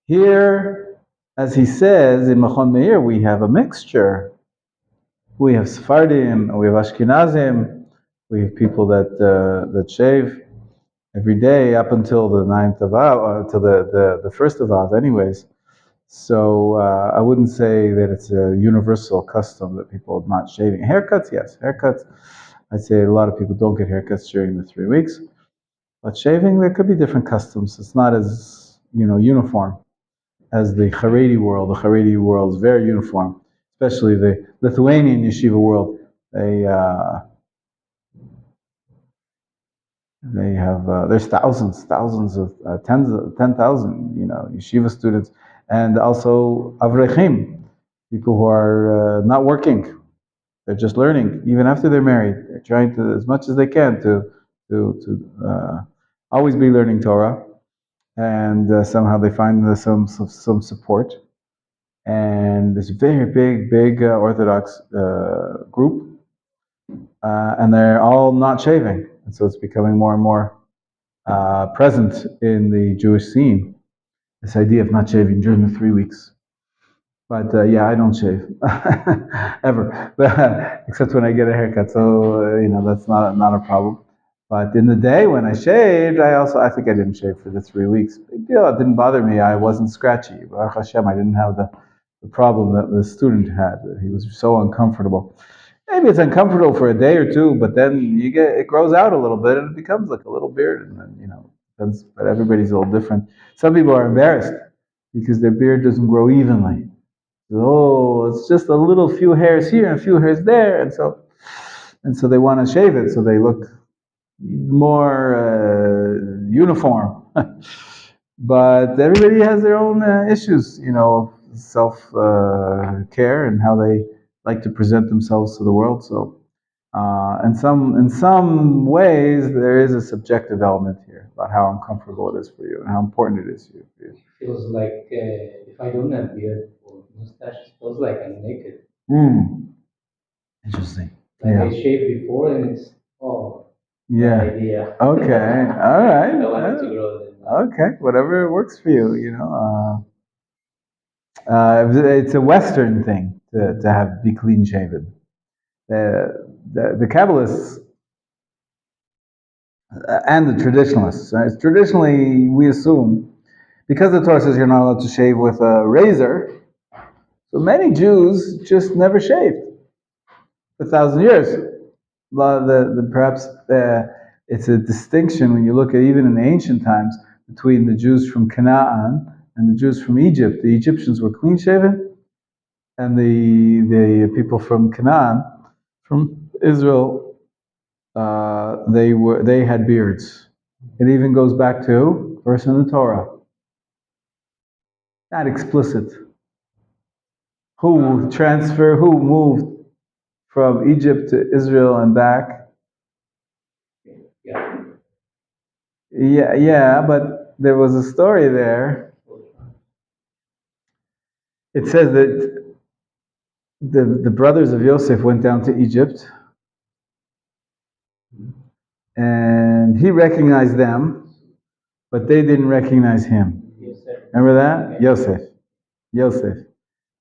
Here, as he says in Machon Meir, we have a mixture. We have Sephardim, we have Ashkenazim, we have people that shave every day up until the 9th of Av, until the 1st of Av anyways. So I wouldn't say that it's a universal custom that people are not shaving. Haircuts, yes. Haircuts, I'd say a lot of people don't get haircuts during the 3 weeks. But shaving, there could be different customs. It's not as, uniform. as the Haredi world. The Haredi world is very uniform, especially the Lithuanian yeshiva world. They have there's thousands of 10,000, yeshiva students, and also avrechim, people who are not working. They're just learning, even after they're married. They're trying to, as much as they can, to always be learning Torah, and somehow they find some support. And this very big Orthodox group, and they're all not shaving, and so it's becoming more and more present in the Jewish scene. This idea of not shaving during the 3 weeks. But yeah, I don't shave ever, except when I get a haircut. So that's not a problem. But in the day when I shaved, I think I didn't shave for the 3 weeks. Big deal. It didn't bother me. I wasn't scratchy. Baruch Hashem, I didn't have the problem that the student had. He was so uncomfortable. Maybe it's uncomfortable for a day or two, but then it grows out a little bit and it becomes like a little beard, and then but everybody's a little different. Some people are embarrassed because their beard doesn't grow evenly. Oh, it's just a little few hairs here and a few hairs there, and so they want to shave it so they look more uniform. But everybody has their own issues, self care and how they like to present themselves to the world. So, in some ways, there is a subjective element here about how uncomfortable it is for you and how important it is for you. Feels like if I don't have beard or mustache, it feels like I'm naked. Interesting. Like I shaved before, and it's yeah. Idea. Okay. All right. I wanted to grow them. Okay. Whatever works for you. It's a Western thing to be clean shaven. The Kabbalists and the traditionalists. Traditionally, we assume, because the Torah says you're not allowed to shave with a razor, so many Jews just never shaved for 1,000 years. Perhaps it's a distinction when you look at, even in the ancient times, between the Jews from Canaan and the Jews from Egypt. The Egyptians were clean shaven, and the people from Canaan, from Israel, they had beards. It even goes back to a verse in the Torah. Not explicit. Who moved from Egypt to Israel and back? Yeah, but there was a story there. It says that the brothers of Yosef went down to Egypt, and he recognized them, but they didn't recognize him. Remember that? Yosef.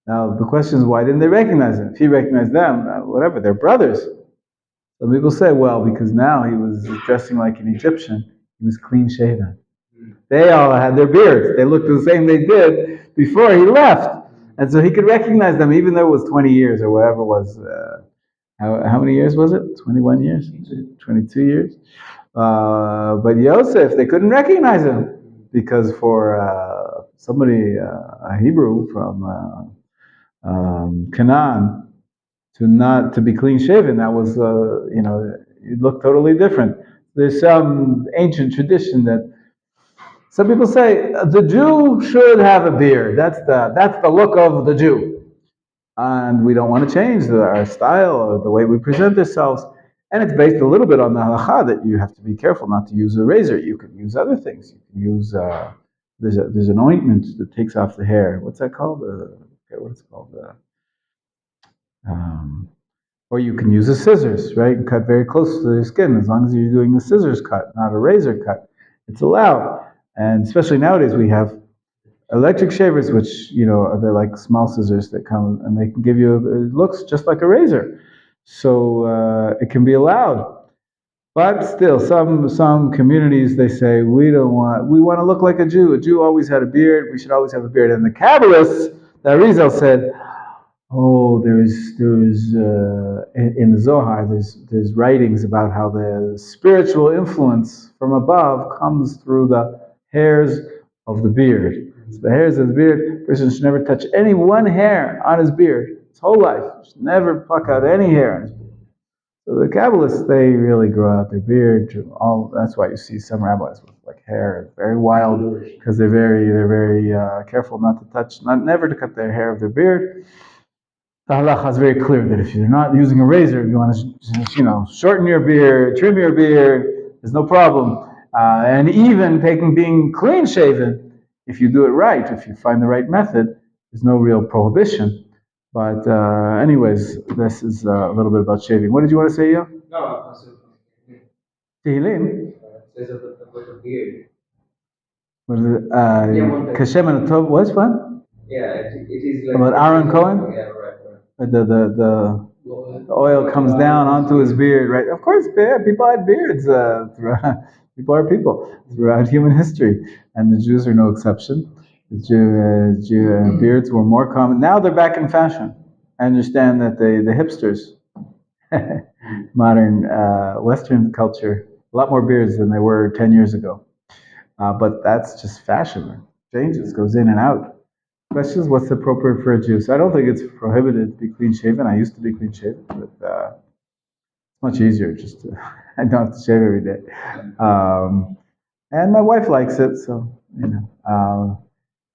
Now the question is, why didn't they recognize him? If he recognized them, whatever, they're brothers. Some people say, well, because now he was dressing like an Egyptian, he was clean shaven. They all had their beards. They looked the same they did before he left. And so he could recognize them, even though it was 20 years or whatever it was. How many years was it? 21 years? 22 years? But Yosef, they couldn't recognize him, because for somebody, a Hebrew from Canaan, to be clean shaven, that was it looked totally different. There's some ancient tradition that some people say the Jew should have a beard. That's the look of the Jew, and we don't want to change our style or the way we present ourselves. And it's based a little bit on the halacha that you have to be careful not to use a razor. You can use other things. You can use there's an ointment that takes off the hair. What's that called? What it's called? Or you can use the scissors, right? And cut very close to the skin, as long as you're doing the scissors cut, not a razor cut. It's allowed. And especially nowadays, we have electric shavers, which, they're like small scissors that come, and they can give you, it looks just like a razor. So it can be allowed. But still, some communities, they say, we want to look like a Jew. A Jew always had a beard, we should always have a beard. And the Kabbalists, the Arizal said, there's in the Zohar, there's writings about how the spiritual influence from above comes through the hairs of the beard. So the hairs of the beard, a person should never touch any one hair on his beard his whole life. Should never pluck out any hair on his beard. So the Kabbalists, they really grow out their beard. That's why you see some rabbis with like hair very wild, because they're very careful not to touch, never to cut their hair of their beard. The halacha is very clear that if you're not using a razor, you want to, shorten your beard, trim your beard, there's no problem. And even being clean shaven, if you do it right, if you find the right method, there's no real prohibition. But anyways, this is a little bit about shaving. What did you want to say, Yo? No, Tehillim? it says about the beard. What is it? Kashem and Tov. What's what? Yeah, it is like about Aaron Cohen. Yeah, right. The oil comes down onto his beard, right? Of course, people had beards throughout. People are people throughout human history, and the Jews are no exception. The beards were more common. Now they're back in fashion. I understand that the hipsters, modern Western culture, a lot more beards than they were 10 years ago. But that's just fashion. It changes, goes in and out. Question is, what's appropriate for a Jew? So I don't think it's prohibited to be clean shaven. I used to be clean shaven, but it's much easier just to, I don't have to shave every day. And my wife likes it, so, and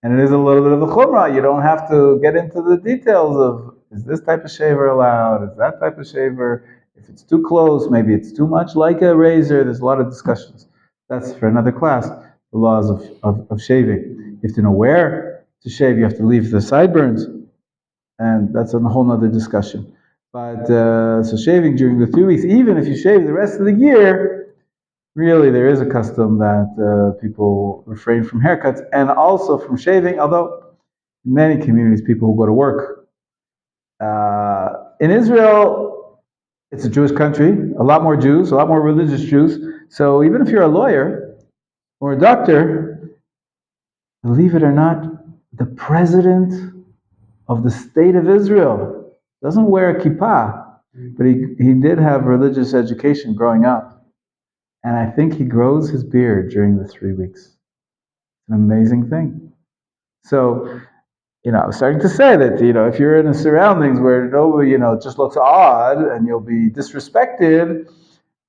it is a little bit of a chumrah. You don't have to get into the details of, is this type of shaver allowed? Is that type of shaver? If it's too close, maybe it's too much like a razor. There's a lot of discussions. That's for another class, the laws of shaving. You have to know where to shave. You have to leave the sideburns. And that's a whole other discussion. But so shaving during the 3 weeks, even if you shave the rest of the year, really, there is a custom that people refrain from haircuts and also from shaving, although in many communities, people who go to work. In Israel, it's a Jewish country, a lot more Jews, a lot more religious Jews. So even if you're a lawyer or a doctor, believe it or not, the president of the state of Israel doesn't wear a kippah, but he did have religious education growing up. And I think he grows his beard during the 3 weeks. It's an amazing thing. So, I was starting to say that, if you're in a surroundings where nobody, it just looks odd and you'll be disrespected,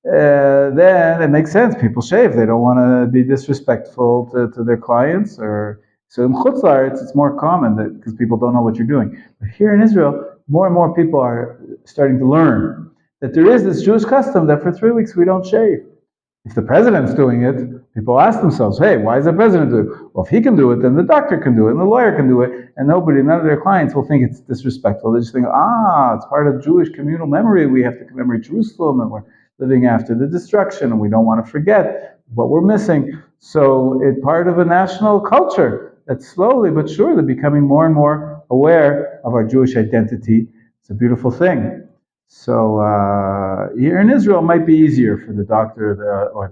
then it makes sense. People shave. They don't want to be disrespectful to their clients. So in Chutz La'aretz, it's more common because people don't know what you're doing. But here in Israel, more and more people are starting to learn that there is this Jewish custom that for 3 weeks we don't shave. If the president's doing it, people ask themselves, hey, why is the president doing it? Well, if he can do it, then the doctor can do it, and the lawyer can do it, and none of their clients will think it's disrespectful. They just think, it's part of Jewish communal memory. We have to commemorate Jerusalem, and we're living after the destruction, and we don't want to forget what we're missing. So it's part of a national culture that's slowly but surely becoming more and more aware of our Jewish identity. It's a beautiful thing. So here in Israel, it might be easier for the doctor or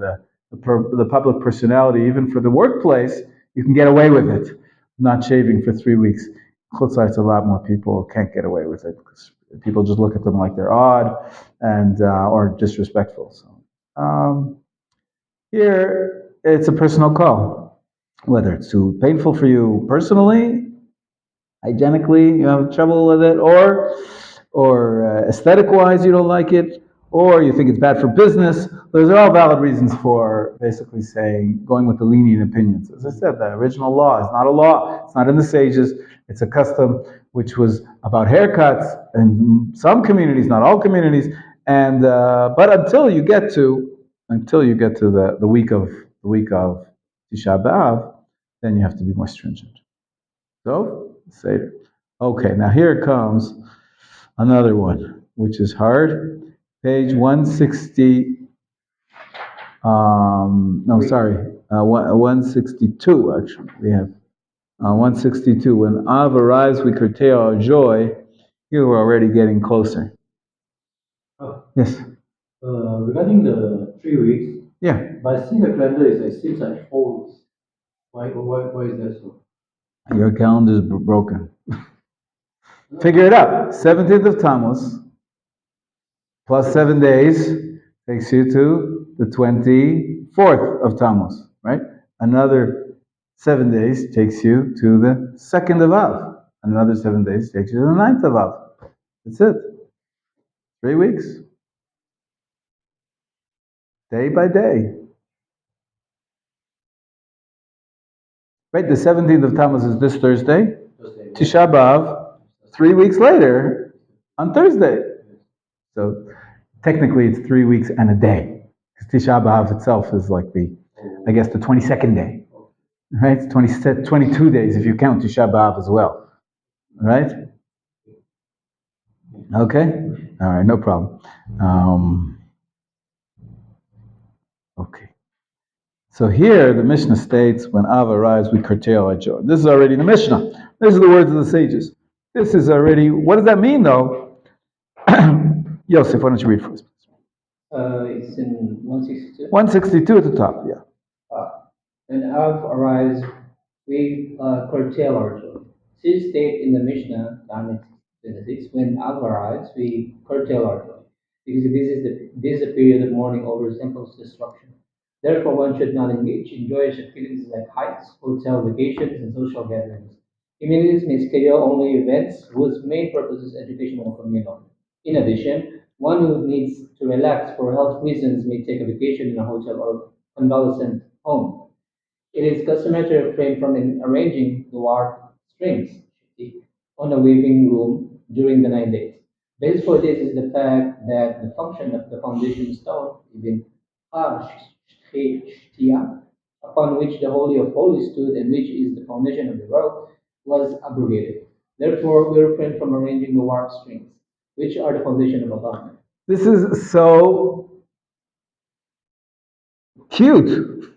the public personality, even for the workplace. You can get away with it, not shaving for 3 weeks. Chutz La'aretz, a lot more people can't get away with it because people just look at them like they're odd and or disrespectful. So here, it's a personal call, whether it's too painful for you personally, hygienically, you have trouble with it, or aesthetic-wise, you don't like it, or you think it's bad for business. Those are all valid reasons for basically going with the lenient opinions. As I said, the original law is not a law. It's not in the sages. It's a custom which was about haircuts in some communities, not all communities. And but until you get to the week of Tisha B'Av, then you have to be more stringent. So, Seder. Okay, now here comes another one, which is hard. Page 160. 162 actually. We have 162. When Ive arrives, we curtail our joy. Here we're already getting closer. Oh. Yes. Regarding the 3 weeks. Yeah. But I see the calendar it seems like 4 weeks. Why is that so? Your calendar is broken. Figure it out. 17th of Tammuz plus 7 days takes you to the 24th of Tammuz, right? Another 7 days takes you to the 2nd of Av. Another 7 days takes you to the 9th of Av. That's it. 3 weeks. Day by day. Right, the 17th of Tammuz is this Thursday. Tisha B'Av, 3 weeks later, on Thursday. So technically it's 3 weeks and a day. Because Tisha B'Av itself is like the 22nd day. Right? It's 22 days if you count Tisha B'Av as well. Right? Okay? All right, no problem. Okay. So here the Mishnah states, when Av arrives, we curtail our joy. This is already the Mishnah. These are the words of the sages. This is already, what does that mean though? Yosef, why don't you read for us? It's in 162. 162 at the top, yeah. When Av arrives, we curtail our joy. This state in the Mishnah, 26, when Av arrives, we curtail our joy. Because this is a period of mourning over temple's destruction. Therefore, one should not engage in joyous activities like hikes, hotel vacations, and social gatherings. Communities may schedule only events whose main purpose is educational or communal. In addition, one who needs to relax for health reasons may take a vacation in a hotel or convalescent home. It is customary to refrain from arranging dwarf strings on a weaving loom during the 9 days. Basis for this is the fact that the function of the foundation stone, even Shtia, upon which the Holy of Holies stood and which is the foundation of the world, was abrogated. Therefore, we refrain from arranging the warp strings, which are the foundation of a garment. This is so cute.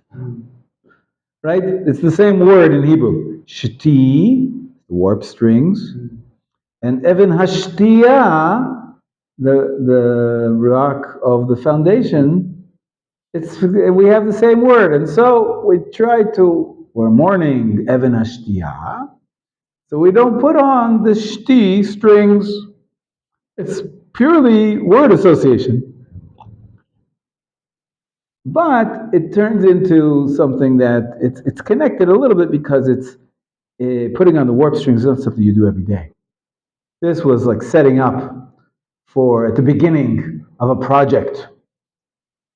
Right? It's the same word in Hebrew. Shti, the warp strings, and Even Hashtia, the rock of the foundation. We have the same word, and so we're mourning Even Hashtia, so we don't put on the Shti strings. It's purely word association. But it turns into something that it's connected a little bit because it's putting on the warp strings is not something you do every day. This was like setting up for at the beginning of a project.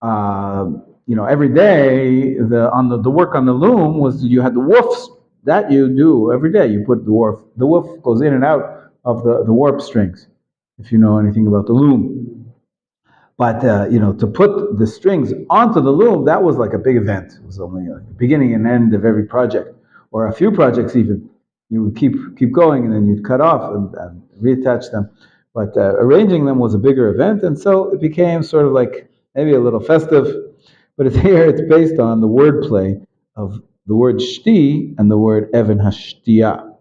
Every day the work on the loom was you had the woofs that you do every day. You put the woof. The woof goes in and out of the warp strings. If you know anything about the loom. But to put the strings onto the loom, that was like a big event. It was only like the beginning and end of every project, or a few projects even. You would keep going, and then you'd cut off and reattach them. But arranging them was a bigger event, and so it became sort of like maybe a little festive. But it's based on the wordplay of the word shti and the word even hashtia.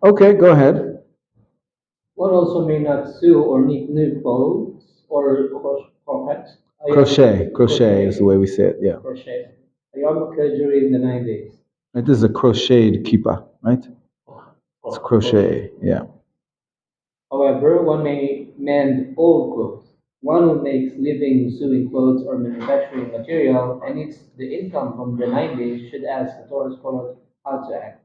Okay, go ahead. One also may not sew or knit new clothes or Crochet is the way we say it, yeah. Crochet. A yarmulke during the 9 days. Right, this is a crocheted kippah, right? It's crochet, yeah. However, one may mend old clothes. One who makes living sewing clothes or manufacturing material and needs the income from the 9 days should ask the Torah scholar how to act.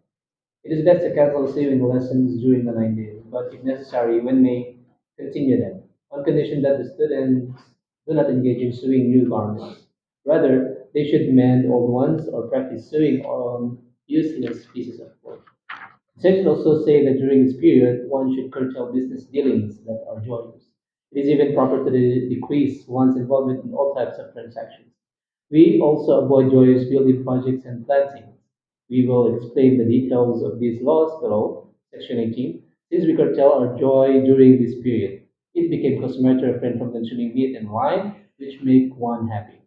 It is best to cancel sewing lessons during the 9 days, but if necessary, one may continue them, on condition that the students do not engage in sewing new garments. Rather, they should mend old ones or practice sewing on useless pieces of cloth. Sections also say that during this period, one should curtail business dealings that are joyous. It is even proper to decrease one's involvement in all types of transactions. We also avoid joyous building projects and plantings. We will explain the details of these laws below, section 18. Since we curtail our joy during this period, it became customary to refrain from consuming meat and wine, which make one happy.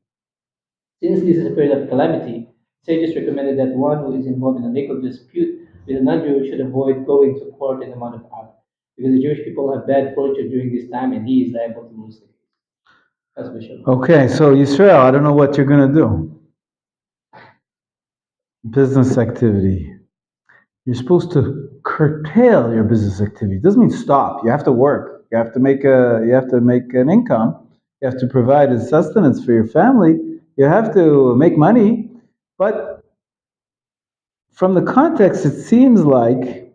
Since this is a period of calamity, sages recommended that one who is involved in a legal dispute with a non-Jew should avoid going to court in the month of Av, because the Jewish people have bad fortune during this time, and he is liable to lose the case. That's Bishop. Okay, so Yisrael, I don't know what you're going to do. Business activity. You're supposed to curtail your business activity. It doesn't mean stop. You have to work. You have to make an income. You have to provide a sustenance for your family. You have to make money, but from the context, it seems like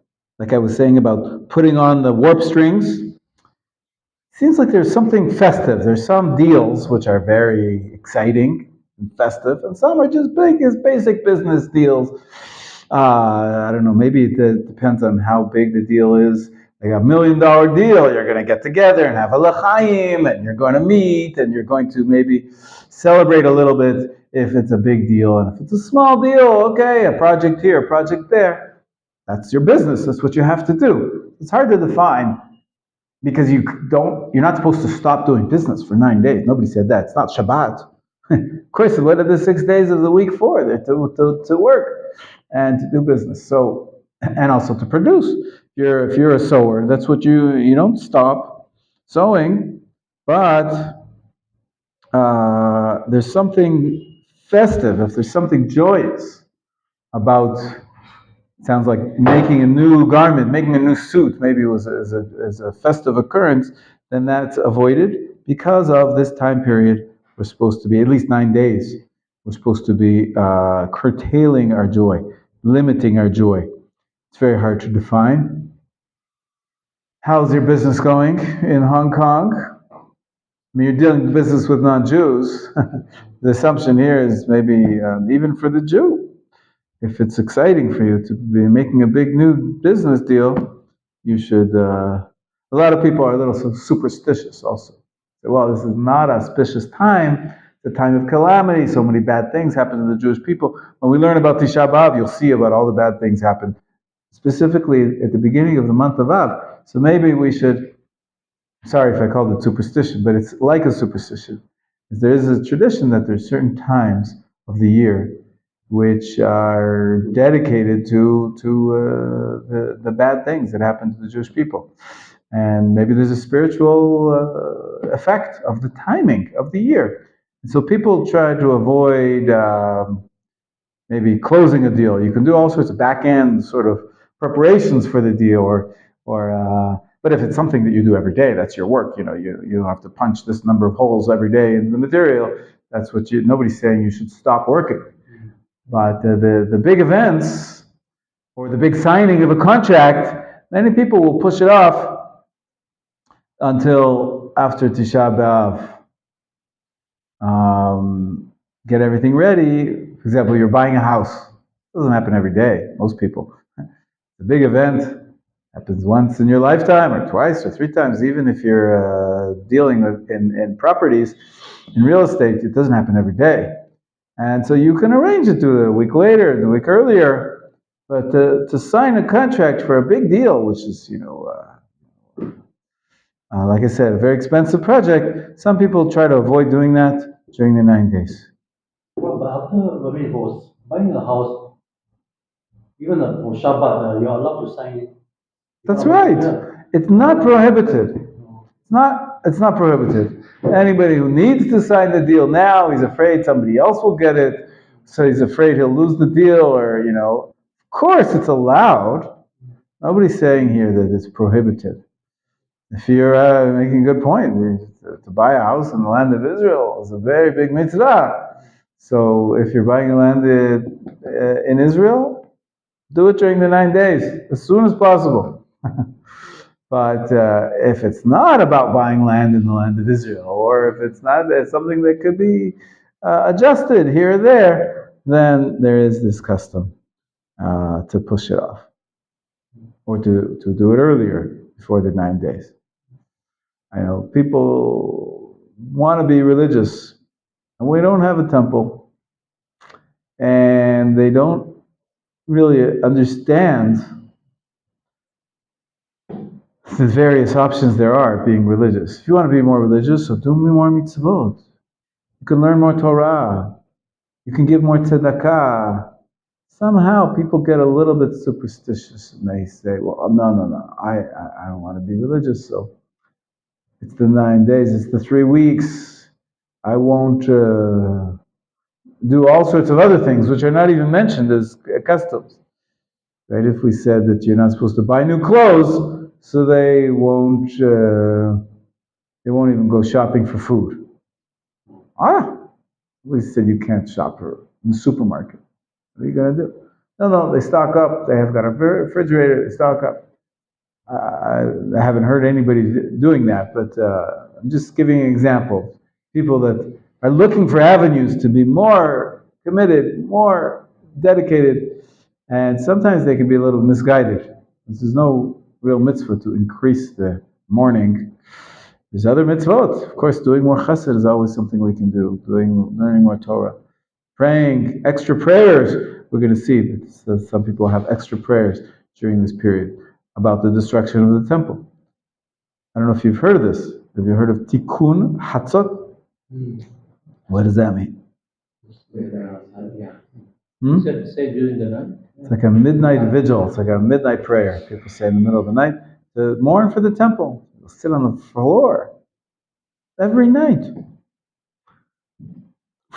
I was saying about putting on the warp strings, seems like there's something festive. There's some deals which are very exciting and festive, and some are just basic business deals. I don't know, maybe it depends on how big the deal is. Like $1 million deal, you're going to get together and have a l'chaim, and you're going to meet, and you're going to maybe celebrate a little bit if it's a big deal. And if it's a small deal, okay, a project here, a project there. That's your business. That's what you have to do. It's hard to define because you're not supposed to stop doing business for 9 days. Nobody said that. It's not Shabbat. Of course, what are the 6 days of the week for? They're to work and to do business. So, and also to produce. If you're a sower, that's what you don't stop sowing, but there's something festive, if there's something joyous about, it sounds like making a new garment, making a new suit, maybe it was as a festive occurrence, then that's avoided because of this time period. We're supposed to be, at least 9 days, we're supposed to be curtailing our joy, limiting our joy. It's very hard to define. How's your business going in Hong Kong? I mean, you're dealing business with non-Jews. The assumption here is maybe even for the Jew, if it's exciting for you to be making a big new business deal, you should. A lot of people are a little superstitious also. Well, this is not an auspicious time. It's a time of calamity. So many bad things happen to the Jewish people. When we learn about Tisha B'Av, you'll see about all the bad things happen, specifically at the beginning of the month of Av. So maybe we should. Sorry if I called it superstition, but it's like a superstition. There is a tradition that there's certain times of the year which are dedicated to the bad things that happen to the Jewish people. And maybe there's a spiritual effect of the timing of the year. And so people try to avoid maybe closing a deal. You can do all sorts of back-end sort of preparations for the deal, but if it's something that you do every day, that's your work. You have to punch this number of holes every day in the material. That's what nobody's saying you should stop working. But the big events or the big signing of a contract, many people will push it off until after Tisha B'Av. Get everything ready. For example, you're buying a house. It doesn't happen every day, most people. The big event happens once in your lifetime, or twice, or 3 times. Even if you're dealing in properties, in real estate, it doesn't happen every day. And so you can arrange it to a week later, the week earlier, but to sign a contract for a big deal, which is, like I said, a very expensive project, some people try to avoid doing that during the 9 days. Well, but after Rabbi was buying a house, even for Shabbat, you're allowed to sign it. That's right. It's not prohibited. It's not prohibited. Anybody who needs to sign the deal now, he's afraid somebody else will get it, so he's afraid he'll lose the deal, or, of course it's allowed. Nobody's saying here that it's prohibited. If you're making a good point, to buy a house in the land of Israel is a very big mitzvah. So if you're buying a land in Israel, do it during the 9 days, as soon as possible. But if it's not about buying land in the land of Israel, or if it's something that could be adjusted here or there, then there is this custom to push it off, or to do it earlier, before the 9 days. I know people want to be religious, and we don't have a temple, and they don't really understand the various options there are being religious. If you want to be more religious, so do more mitzvot. You can learn more Torah. You can give more tzedakah. Somehow people get a little bit superstitious and they say, well, no, I don't want to be religious, so it's the 9 days, it's the 3 weeks. I won't do all sorts of other things which are not even mentioned as customs. Right? If we said that you're not supposed to buy new clothes, so they won't even go shopping for food. We said you can't shop in the supermarket. What are you going to do? No, they stock up. They have got a refrigerator. They stock up. I haven't heard anybody doing that, but I'm just giving an example. People that are looking for avenues to be more committed, more dedicated, and sometimes they can be a little misguided. There's no real mitzvah to increase the mourning. There's other mitzvot. Of course, doing more chesed is always something we can do. Learning more Torah, praying extra prayers. We're going to see that some people have extra prayers during this period about the destruction of the temple. I don't know if you've heard of this. Have you heard of Tikkun Hatzot? What does that mean? Say during the night. It's like a midnight vigil. It's like a midnight prayer. People say in the middle of the night to mourn for the temple. They'll sit on the floor every night.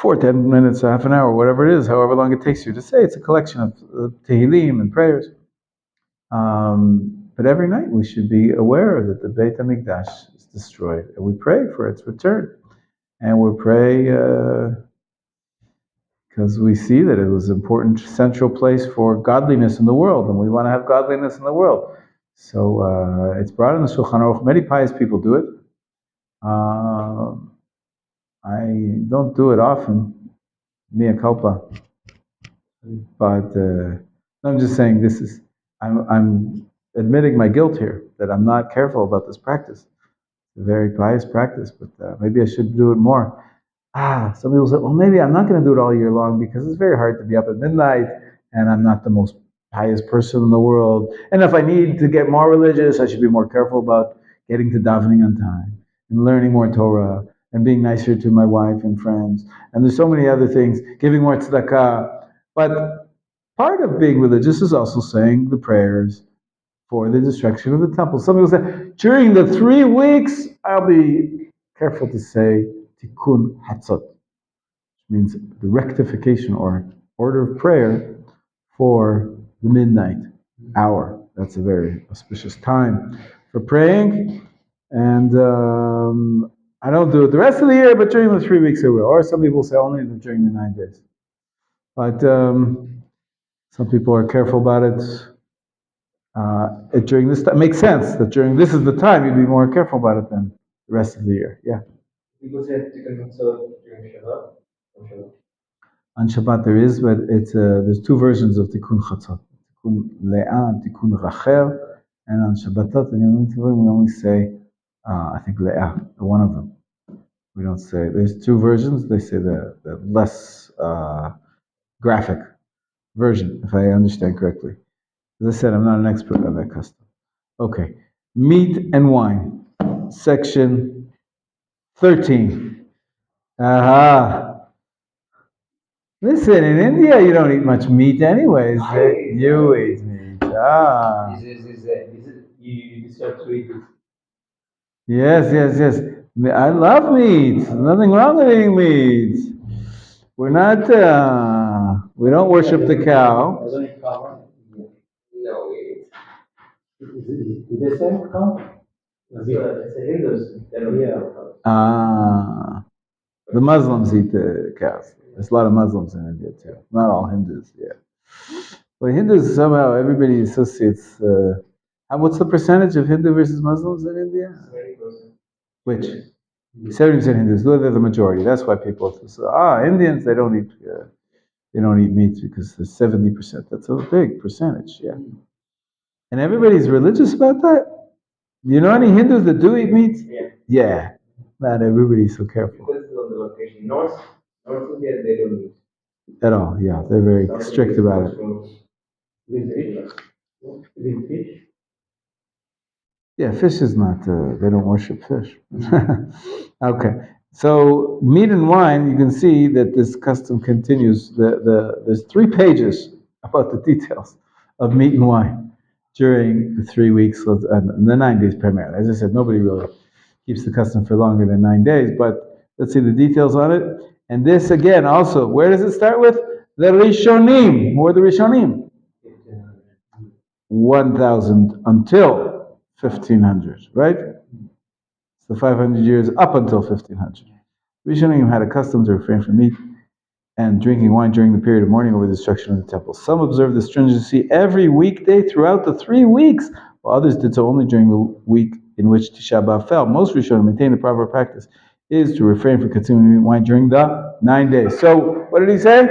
10 minutes, half an hour, whatever it is, however long it takes you to say. It's a collection of Tehillim and prayers. But every night we should be aware that the Beit HaMikdash is destroyed. And we pray for its return. And we pray because we see that it was an important central place for godliness in the world. And we want to have godliness in the world. So it's brought in the Shulchan Aruch. Many pious people do it. I don't do it often, mea culpa. But I'm just saying I'm admitting my guilt here, that I'm not careful about this practice. It's a very pious practice, but maybe I should do it more. Some people say, well, maybe I'm not going to do it all year long because it's very hard to be up at midnight and I'm not the most pious person in the world. And if I need to get more religious, I should be more careful about getting to davening on time and learning more Torah and being nicer to my wife and friends. And there's so many other things, giving more tzedakah. But part of being religious is also saying the prayers for the destruction of the temple. Some people say, during the 3 weeks, I'll be careful to say Tikkun Hatzot, which means the rectification or order of prayer for the midnight hour. That's a very auspicious time for praying. And I don't do it the rest of the year, but during the 3 weeks I will. Or some people say only during the 9 days. But some people are careful about it. During this time, makes sense that this is the time you'd be more careful about it than the rest of the year. Yeah. People say Tikkun Hatzot during Shabbat. On Shabbat there is, but there's 2 versions of Tikkun Chatzot. Tikkun Le'ah and Tikkun Rachel. And on Shabbatot and Yom Tovim we only say, I think Le'ah, one of them. We don't say, there's 2 versions. They say the less graphic version, if I understand correctly. As I said, I'm not an expert on that custom. Okay. Meat and wine. Section 13. Aha. Listen, in India you don't eat much meat anyways. You eat meat. You deserve to eat it. Yes. I love meat. Nothing wrong with eating meat. We're not, we don't worship the cow. I don't eat cow. No, we Is it the same cow? It's a Hindus. They don't eat cow. The Muslims eat the cows. There's a lot of Muslims in India too. Not all Hindus, yeah. But Hindus, somehow, everybody associates, what's the percentage of Hindu versus Muslims in India? 70%. Which? 70% Hindus. They're the majority. That's why people say, Indians, they don't eat meat because there's 70%. That's a big percentage, yeah. And everybody's religious about that? Do you know any Hindus that do eat meat? Yeah. Not everybody's so careful. Because it's on the location. North India, they don't eat. At all, yeah. They're very strict about it. With fish? With fish? Yeah, fish is not, they don't worship fish. Okay. So, meat and wine, you can see that this custom continues. There's 3 pages about the details of meat and wine during the 3 weeks, and the 9 days primarily. As I said, nobody really keeps the custom for longer than 9 days, but let's see the details on it. And this again also, where does it start with? The Rishonim. Who are the Rishonim? 1,000 until 1,500, right? So 500 years up until 1,500. Rishonim had a custom to refrain from meat. and drinking wine during the period of mourning over the destruction of the temple. Some observed the stringency every weekday throughout the 3 weeks, while others did so only during the week in which Tisha B'Av fell. Most Rishonim maintain the proper practice is to refrain from consuming wine during the 9 days. So, what did he say?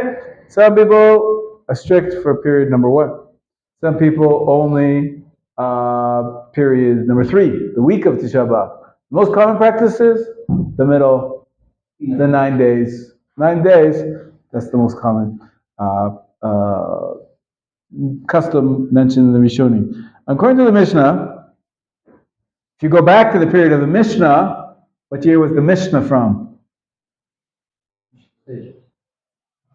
Some people are strict for period number 1. Some people only period number 3, the week of Tisha B'Av. The most common practice is the middle, the 9 days. 9 days, that's the most common custom mentioned in the Rishonim. According to the Mishnah, if you go back to the period of the Mishnah, what year was the Mishnah from? The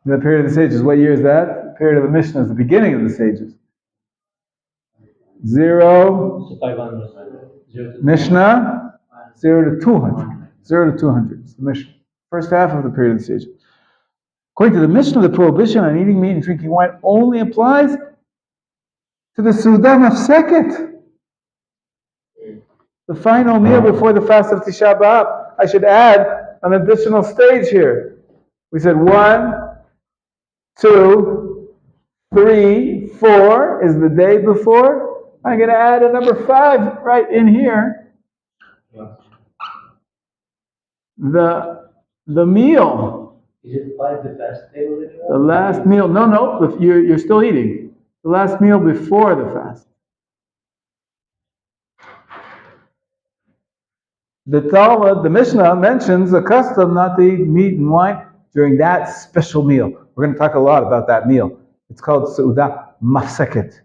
period of the sages. What year is that? The period of the Mishnah is the beginning of the sages. 0, Mishnah, 0 to 200. 0 to 200. It's the Mishnah. First half of the period of the sages. According to the Mishnah, the prohibition on eating meat and drinking wine only applies to the Sudan of Seket, the final meal before the fast of Tisha B'Av. I should add an additional stage here. We said 1, 2, 3, 4 is the day before. I'm going to add a number 5 right in here. The meal. Is it 5 the fast day? The last meal. No. You're still eating. The last meal before the fast. The Talmud, the Mishnah mentions the custom not to eat meat and wine during that special meal. We're going to talk a lot about that meal. It's called Seudah Mafseket,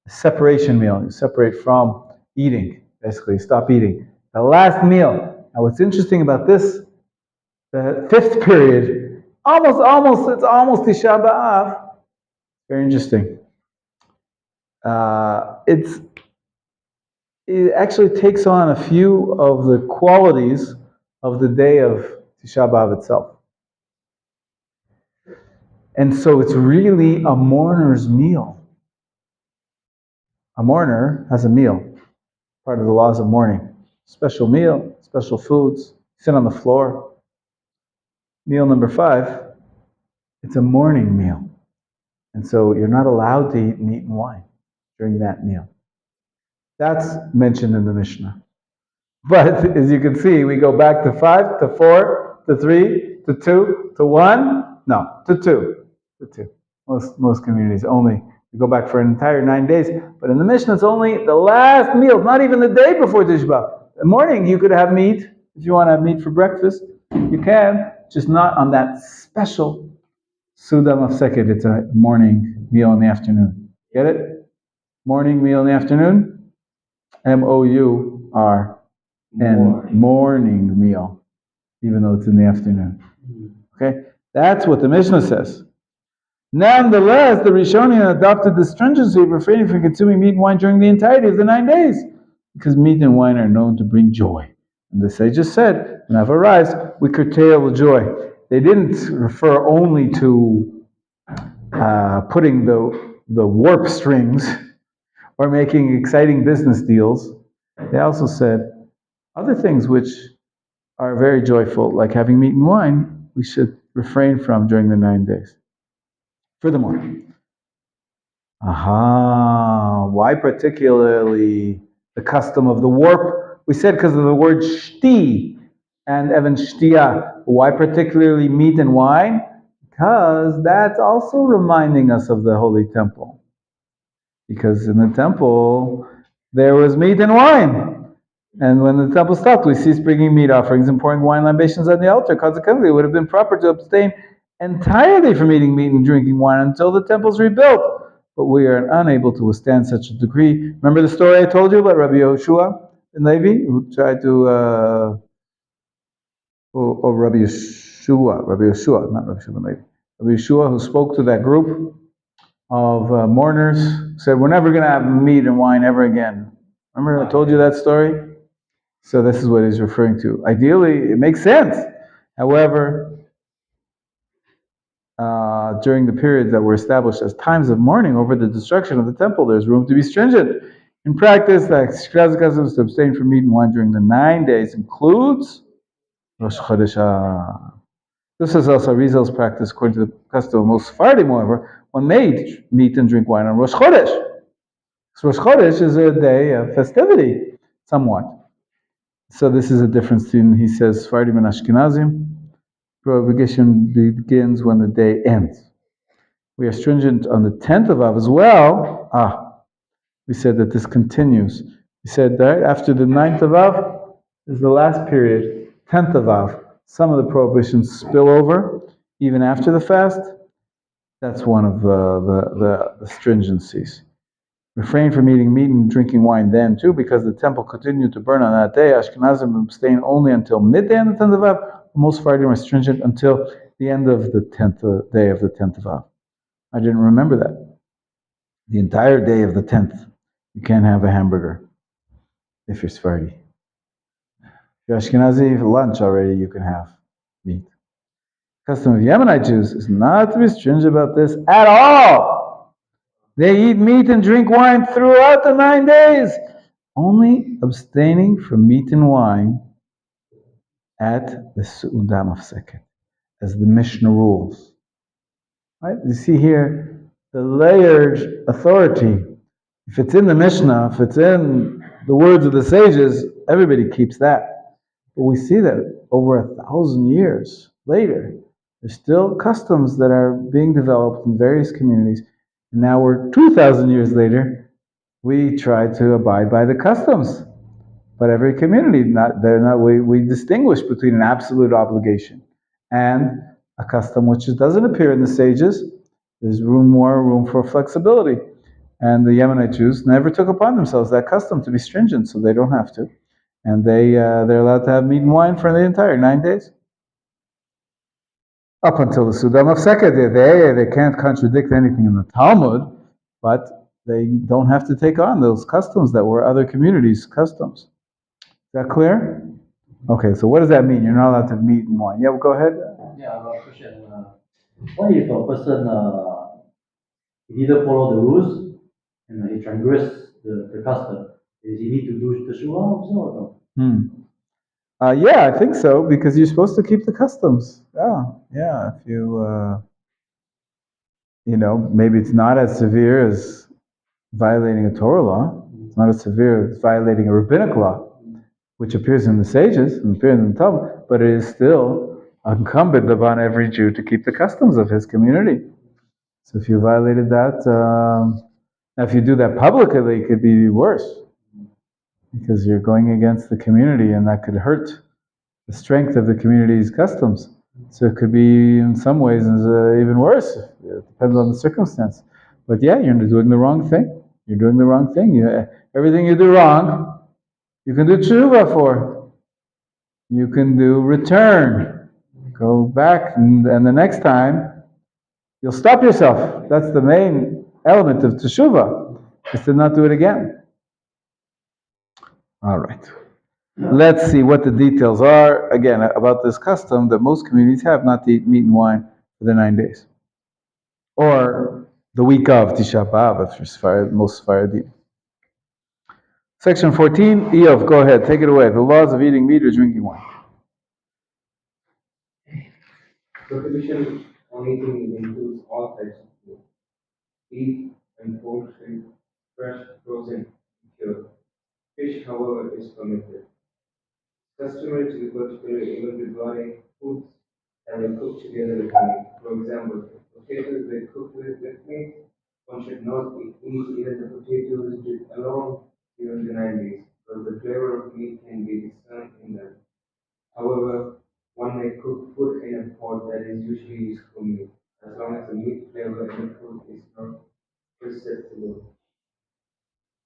a separation meal. You separate from eating, basically, stop eating. The last meal. Now, what's interesting about this, the 5th period, it's almost Tisha B'Av. Very interesting. It actually takes on a few of the qualities of the day of Tisha B'Av itself. And so it's really a mourner's meal. A mourner has a meal, part of the laws of mourning. Special meal, special foods, sit on the floor. Meal number 5, it's a mourning meal. And so you're not allowed to eat meat and wine during that meal. That's mentioned in the Mishnah. But as you can see, we go back to 5, to 4, to 3, to 2, to 1. No, to 2. To 2. Most communities only. We go back for an entire 9 days. But in the Mishnah, it's only the last meal, not even the day before Tisha B'Av. In the morning, you could have meat. If you want to have meat for breakfast, you can. Just not on that special Sudam of Seket. It's a morning meal in the afternoon. Get it? Morning meal in the afternoon. M-O-U-R-N. Morning meal. Even though it's in the afternoon. Okay? That's what the Mishnah says. Nonetheless, the Rishonim adopted the stringency of refraining from consuming meat and wine during the entirety of the 9 days, because meat and wine are known to bring joy. And the sages said, when Ive Arrive, we curtail the joy. They didn't refer only to putting the warp strings or making exciting business deals. They also said other things which are very joyful, like having meat and wine, we should refrain from during the 9 days. Furthermore, why particularly the custom of the warp? We said because of the word shti and even shtia. Why particularly meat and wine? Because that's also reminding us of the Holy Temple. Because in the temple, there was meat and wine. And when the temple stopped, we ceased bringing meat offerings and pouring wine libations on the altar. Consequently, it would have been proper to abstain entirely from eating meat and drinking wine until the temple's rebuilt. But we are unable to withstand such a decree. Remember the story I told you about Rabbi Yehoshua and Levi, who tried to, Rabbi Yehoshua, not Rabbi Yehoshua and Levi. Rabbi Yehoshua, who spoke to that group of mourners, said, we're never going to have meat and wine ever again. Remember I told you that story? So this is what he's referring to. Ideally, it makes sense. However, during the periods that were established as times of mourning over the destruction of the temple, there's room to be stringent. In practice, the Ashkenazi custom is to abstain from meat and wine during the 9 days includes Rosh Chodesh. This is also Rizal's practice according to the custom of most Sephardim, however. One may meet and drink wine on Rosh Chodesh. So Rosh Chodesh is a day of festivity, somewhat. So this is a difference between, he says, Sephardim and Ashkenazim. Prohibition begins when the day ends. We are stringent on the 10th of Av as well. We said that this continues. We said that after the 9th of Av is the last period, 10th of Av. Some of the prohibitions spill over, even after the fast. That's one of the stringencies. Refrain from eating meat and drinking wine then too, because the temple continued to burn on that day. Ashkenazim abstain only until midday on the 10th of Av. Most Sephardim are stringent until the end of the 10th day of the 10th of Av. I didn't remember that. The entire day of the 10th, you can't have a hamburger if you're Sephardi. If you're Ashkenazi, for lunch already you can have meat. Custom of Yemenite Jews is not to be stringent about this at all. They eat meat and drink wine throughout the 9 days, only abstaining from meat and wine at the Su'udah Mafseket, as the Mishnah rules. Right? You see here the layered authority. If it's in the Mishnah, if it's in the words of the sages, everybody keeps that. But we see that over 1,000 years later, there's still customs that are being developed in various communities. And now we're 2,000 years later, we try to abide by the customs. But every community, we distinguish between an absolute obligation and a custom which doesn't appear in the sages. There's more room for flexibility. And the Yemenite Jews never took upon themselves that custom to be stringent, so they don't have to. And they're allowed to have meat and wine for the entire 9 days. Up until the Su'udah Mafseket, they can't contradict anything in the Talmud, but they don't have to take on those customs that were other communities' customs. Is that clear? Okay, so what does that mean? You're not allowed to have meat and wine. Yeah, well, go ahead. Yeah, I got a question. What if a person he didn't follow the rules and he transgressed the custom? Does he need to do teshuvah also or no? Yeah, I think so, because you're supposed to keep the customs. Yeah. If maybe it's not as severe as violating a Torah law. It's not as severe as violating a rabbinic law, which appears in the sages and appears in the Talmud, but it is still incumbent upon every Jew to keep the customs of his community. So if you violated that, now if you do that publicly, it could be worse, because you're going against the community, and that could hurt the strength of the community's customs. So it could be, in some ways, even worse. It depends on the circumstance. But yeah, you're doing the wrong thing. You're doing the wrong thing. Everything you do wrong, you can do tshuva for. You can do return. Go back, and the next time, you'll stop yourself. That's the main element of teshuvah, is to not do it again. All right. Let's see what the details are, again, about this custom that most communities have, not to eat meat and wine for the 9 days. Or the week of Tisha B'Av, if you're most Sephardim. Section 14, Eov, go ahead, take it away. The laws of eating meat or drinking wine. Prohibition on eating includes all types of food: beef and poultry, fresh, frozen, cured. Fish, however, is permitted. Customary to be particularly even regarding foods that are cooked together with meat. For example, if potatoes were cooked with meat, one should not eat even the potatoes alone during the 9 days, because the flavor of meat can be discerned in them. However, one may cook food in a pot that is usually used for meat, as long as the meat flavor in the food is not perceptible.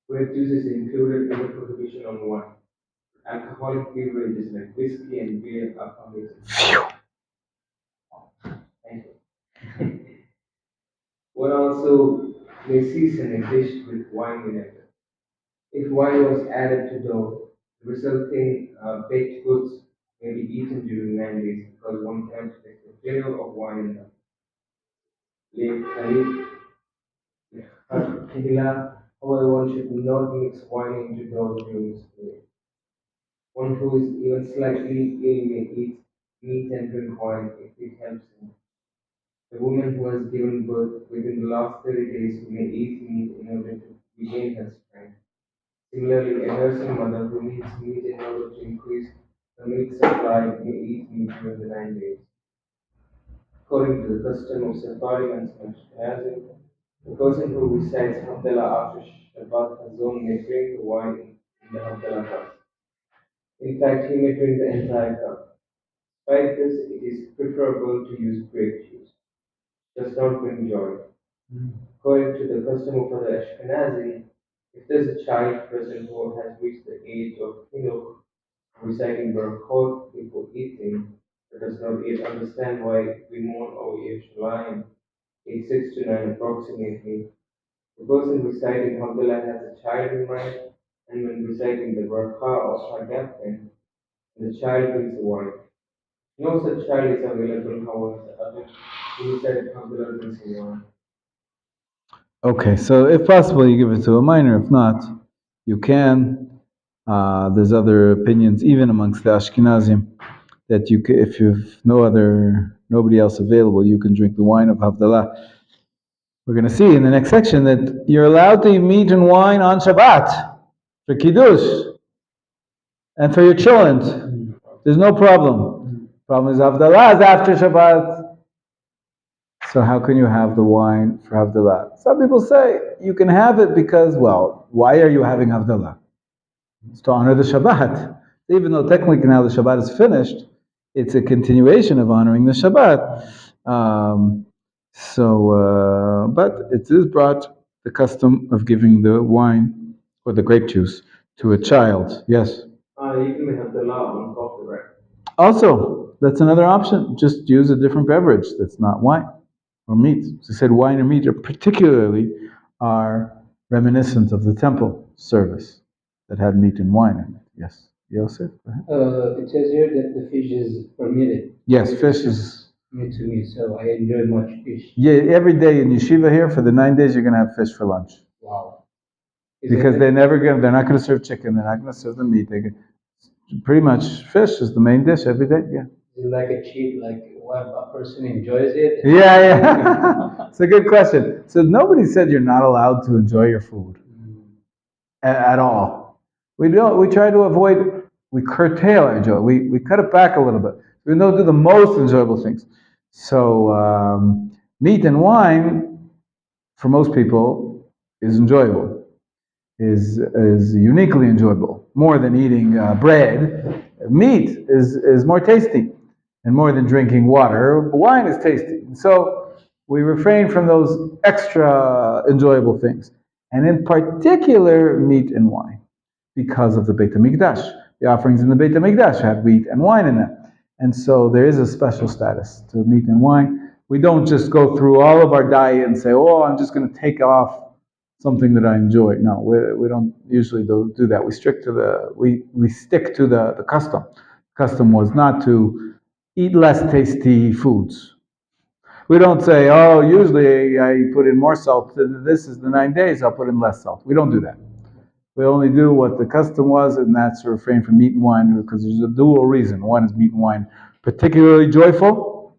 Grape juice is included in the prohibition on wine. Alcoholic beverages like whiskey and beer are permitted. Thank you. One also may season a dish with wine vinegar. If wine was added to dough, the resulting baked goods may be eaten during 9 days, because one cannot detect the flavor of wine in them. However, one should not mix wine into dough during this period. One who is even slightly ill may eat meat and drink wine if it helps him. The woman who has given birth within the last 30 days may eat meat in order to regain her strength. Similarly, a nursing mother who needs meat in order to increase the milk supply may eat meat during the 9 days. According to the custom of Sephardim and Ashkenazim, the person who recites Havdalah after Shabbat Hazon may drink the wine in the Havdalah cup. In fact, he may drink the entire cup. Despite this, it is preferable to use grape juice. Does not bring joy. According to the custom of the Ashkenazi, if there is a child present who has reached the age of Hinuk, reciting Barakot before eating, but does not yet understand why we mourn over Yerushalayim, age 6 to 9 approximately, the person reciting Hamdulillah has a child in mind, and when reciting the Barakah or Shagafin, the child brings the wine. No such child is available, however, the other who recited Hamdulillah brings the wine. Okay, so if possible, you give it to a minor. If not, you can. There's other opinions, even amongst the Ashkenazim, that you can, if you've nobody else available, you can drink the wine of Havdalah. We're going to see in the next section that you're allowed to eat meat and wine on Shabbat for Kiddush and for your children. There's no problem. Problem is Havdalah is after Shabbat. So how can you have the wine for Havdalah? Some people say you can have it because, well, why are you having Havdalah? It's to honor the Shabbat. Even though technically now the Shabbat is finished, it's a continuation of honoring the Shabbat. But it is brought the custom of giving the wine or the grape juice to a child. Yes? You can have the law on coffee, right? Also, that's another option. Just use a different beverage that's not wine or meat. So I said wine and meat are reminiscent of the temple service that had meat and wine in it. Yes. Yosef? It says here that the fish is permitted. Yes, fish is. Meat to me, so I enjoy much fish. Yeah, every day in yeshiva here for the 9 days you're going to have fish for lunch. Wow. Because they're not going to serve chicken, they're not going to serve the meat. Pretty much fish is the main dish every day. Yeah. Is it like a cheat, like when a person enjoys it? Yeah. It's a good question. So nobody said you're not allowed to enjoy your food at all. We don't. We try to avoid. We curtail our joy. We cut it back a little bit. We don't do the most enjoyable things. So meat and wine, for most people, is enjoyable. Is uniquely enjoyable. More than eating bread, meat is more tasty, and more than drinking water, wine is tasty. So we refrain from those extra enjoyable things, and in particular, meat and wine, because of the Beit HaMikdash. The offerings in the Beit HaMikdash had wheat and wine in them. And so there is a special status to meat and wine. We don't just go through all of our diet and say, oh, I'm just going to take off something that I enjoy. No, we don't usually do that. We stick to the custom. The custom was not to eat less tasty foods. We don't say, oh, usually I put in more salt. This is the 9 days, I'll put in less salt. We don't do that. We only do what the custom was, and that's to refrain from meat and wine, because there's a dual reason. One is meat and wine particularly joyful.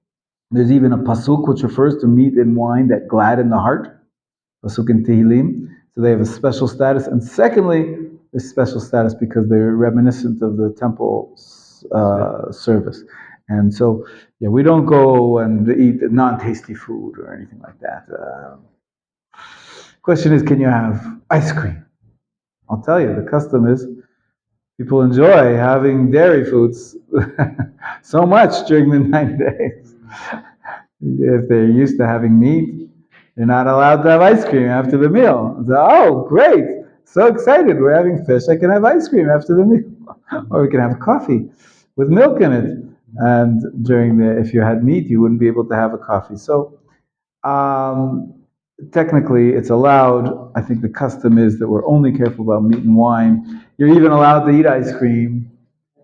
There's even a pasuk which refers to meat and wine that gladden the heart. Pasuk in Tehillim. So they have a special status. And secondly, a special status because they're reminiscent of the temple service. And so, yeah, we don't go and eat non-tasty food or anything like that. Question is, can you have ice cream? I'll tell you, the custom is people enjoy having dairy foods so much during the 9 days. If they're used to having meat, they're not allowed to have ice cream after the meal. So, oh, great! So excited, we're having fish, I can have ice cream after the meal. Or we can have coffee with milk in it. And if you had meat, you wouldn't be able to have a coffee. So, technically, it's allowed. I think the custom is that we're only careful about meat and wine. You're even allowed to eat ice cream.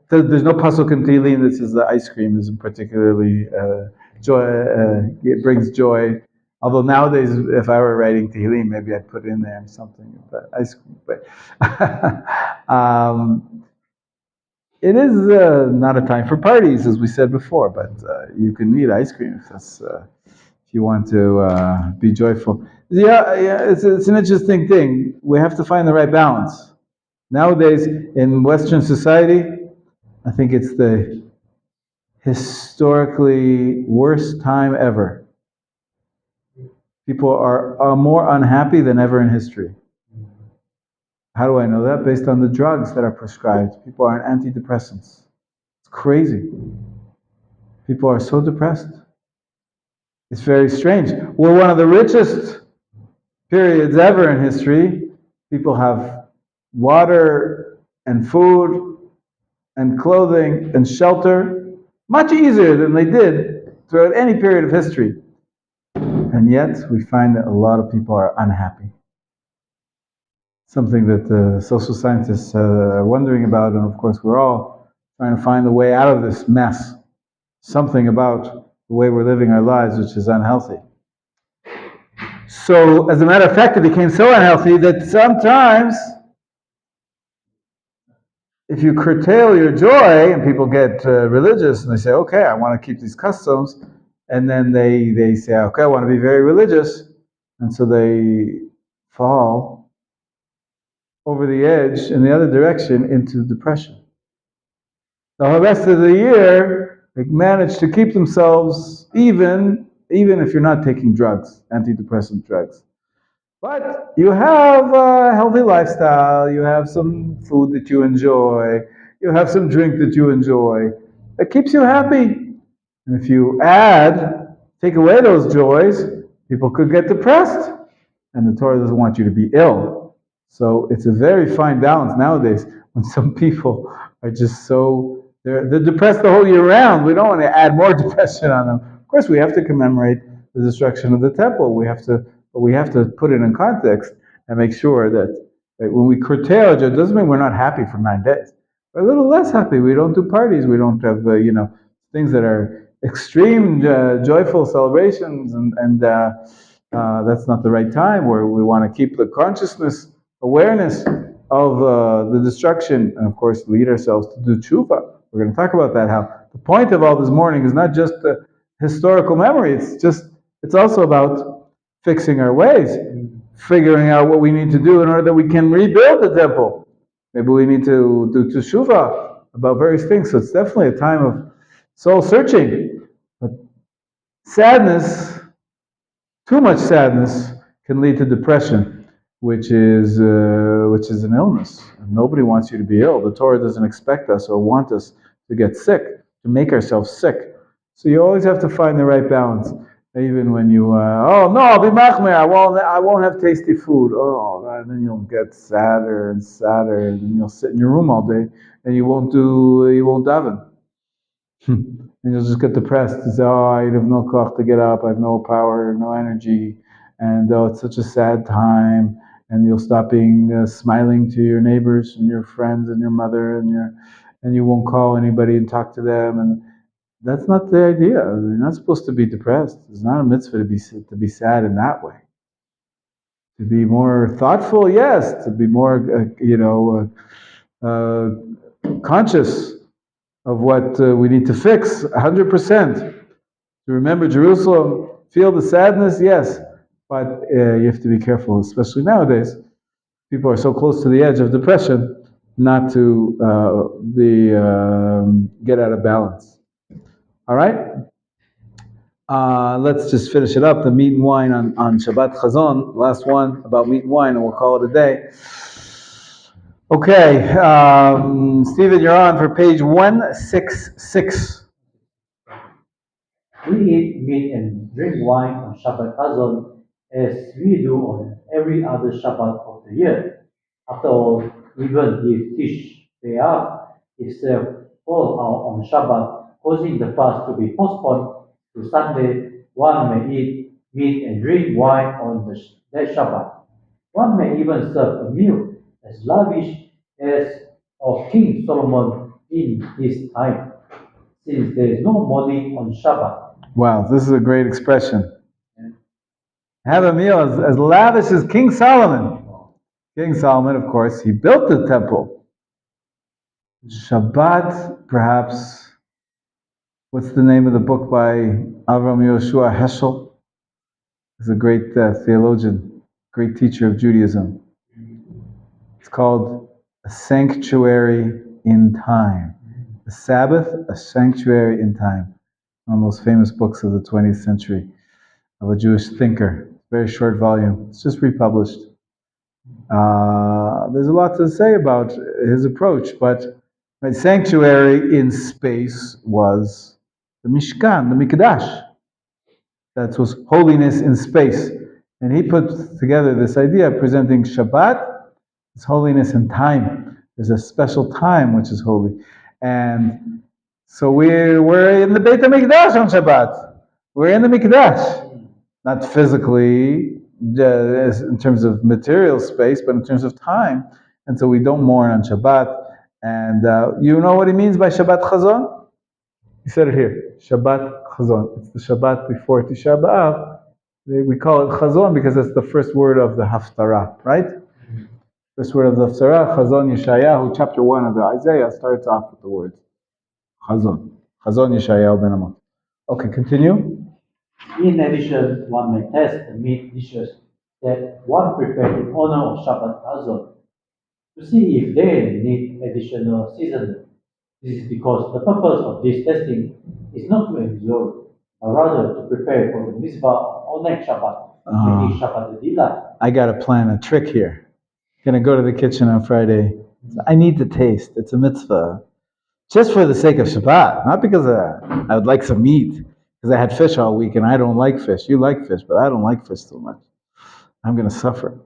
There's no pasuk in Tehillim that says that ice cream is particularly joy. It brings joy. Although nowadays, if I were writing Tehillim, maybe I'd put in there something about ice cream. But it is not a time for parties, as we said before, but you can eat ice cream if you want to be joyful. Yeah, it's an interesting thing. We have to find the right balance. Nowadays, in Western society, I think it's the historically worst time ever. People are more unhappy than ever in history. How do I know that? Based on the drugs that are prescribed. People are on antidepressants. It's crazy. People are so depressed. It's very strange. We're one of the richest periods ever in history. People have water and food and clothing and shelter much easier than they did throughout any period of history. And yet, we find that a lot of people are unhappy. Something that social scientists are wondering about, and of course, we're all trying to find a way out of this mess. Something about the way we're living our lives which is unhealthy. So, as a matter of fact, it became so unhealthy that sometimes, if you curtail your joy, and people get religious and they say, okay, I want to keep these customs, and then they say, okay, I want to be very religious, and so they fall over the edge in the other direction into depression. The rest of the year, they manage to keep themselves even if you're not taking drugs, antidepressant drugs. But you have a healthy lifestyle, you have some food that you enjoy, you have some drink that you enjoy. That keeps you happy. And if you take away those joys, people could get depressed. And the Torah doesn't want you to be ill. So it's a very fine balance nowadays when some people are just they're depressed the whole year round. We don't want to add more depression on them. Of course, we have to commemorate the destruction of the temple. But we have to put it in context and make sure that when we curtail it doesn't mean we're not happy for 9 days. We're a little less happy. We don't do parties. We don't have things that are extreme joyful celebrations, and that's not the right time. Where we want to keep the consciousness, awareness of the destruction, and of course lead ourselves to do tshuva. We're going to talk about that. How the point of all this mourning is not just the historical memory. It's also about fixing our ways, figuring out what we need to do in order that we can rebuild the temple. Maybe we need to do teshuvah about various things. So it's definitely a time of soul searching. But sadness, too much sadness, can lead to depression, which is an illness. Nobody wants you to be ill. The Torah doesn't expect us or want us to get sick, to make ourselves sick. So you always have to find the right balance. Even when you, oh no, I'll be Machon Meir, I won't have tasty food. Oh, and then you'll get sadder and sadder, and you'll sit in your room all day, and you won't daven. And you'll just get depressed. You say, oh, I have no koch to get up, I have no power, no energy, and oh, it's such a sad time. And you'll stop being smiling to your neighbors and your friends and your mother, and you won't call anybody and talk to them. And that's not the idea. You're not supposed to be depressed. It's not a mitzvah to be sad in that way. To be more thoughtful, yes. To be more, conscious of what we need to fix, 100%. To remember Jerusalem, feel the sadness, yes. But you have to be careful, especially nowadays. People are so close to the edge of depression, not to get out of balance. All right? Let's just finish it up. The meat and wine on Shabbat Chazon. Last one about meat and wine, and we'll call it a day. Okay, Stephen, you're on for page 166. We eat meat and drink wine on Shabbat Chazon as we do on every other Shabbat of the year. After all, even if Tish B'Av itself fall out on Shabbat, causing the fast to be postponed to Sunday, one may eat meat and drink wine on that Shabbat. One may even serve a meal as lavish as of King Solomon in his time, since there is no mourning on Shabbat. Wow, this is a great expression. Have a meal as lavish as King Solomon. King Solomon, of course, he built the temple. Shabbat, perhaps, what's the name of the book by Avram Yoshua Heschel? He's a great theologian, great teacher of Judaism. It's called A Sanctuary in Time. The Sabbath, A Sanctuary in Time. One of the most famous books of the 20th century of a Jewish thinker. Very short volume. It's just republished. There's a lot to say about his approach, but sanctuary in space was the Mishkan, the Mikdash. That was holiness in space. And he put together this idea of presenting Shabbat as holiness in time. There's a special time which is holy. And so we're in the Beit HaMikdash on Shabbat. We're in the Mikdash. Not physically, in terms of material space, but in terms of time. And so we don't mourn on Shabbat. And you know what he means by Shabbat Chazon? He said it here, Shabbat Chazon. It's the Shabbat before Tisha B'Av. We call it Chazon because it's the first word of the Haftarah, right? First word of the Haftarah, Chazon Yeshayahu, chapter 1 of the Isaiah starts off with the words Chazon. Chazon Yeshayahu ben Amos. Okay, continue. In addition, one may test the meat dishes that one prepared in honor of Shabbat Chazon to see if they need additional seasoning. This is because the purpose of this testing is not to enjoy, but rather to prepare for the mitzvah on next Shabbat, making Shabbat a delight. I got to plan a trick here. I'm going to go to the kitchen on Friday. I need to taste. It's a mitzvah. Just for the sake of Shabbat, not because I would like some meat, because I had fish all week and I don't like fish. You like fish, but I don't like fish so much. I'm going to suffer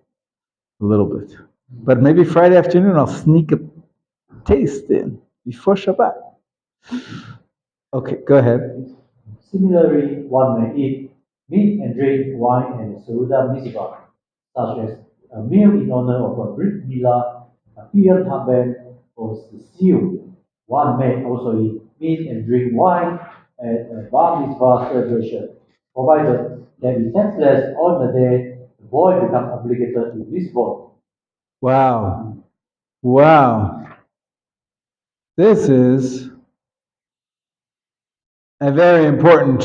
a little bit. But maybe Friday afternoon I'll sneak a taste in before Shabbat. Okay, go ahead. Similarly, one may eat meat and drink wine and Seudah Mitzvah, such as a meal in honor of a Brit Milah, a Piyat Haben, or Seal. One may also eat meat and drink wine at a Bar Mitzvah celebration, provided that it takes place on the day the boy becomes obligated to this born. Wow. Wow. This is a very important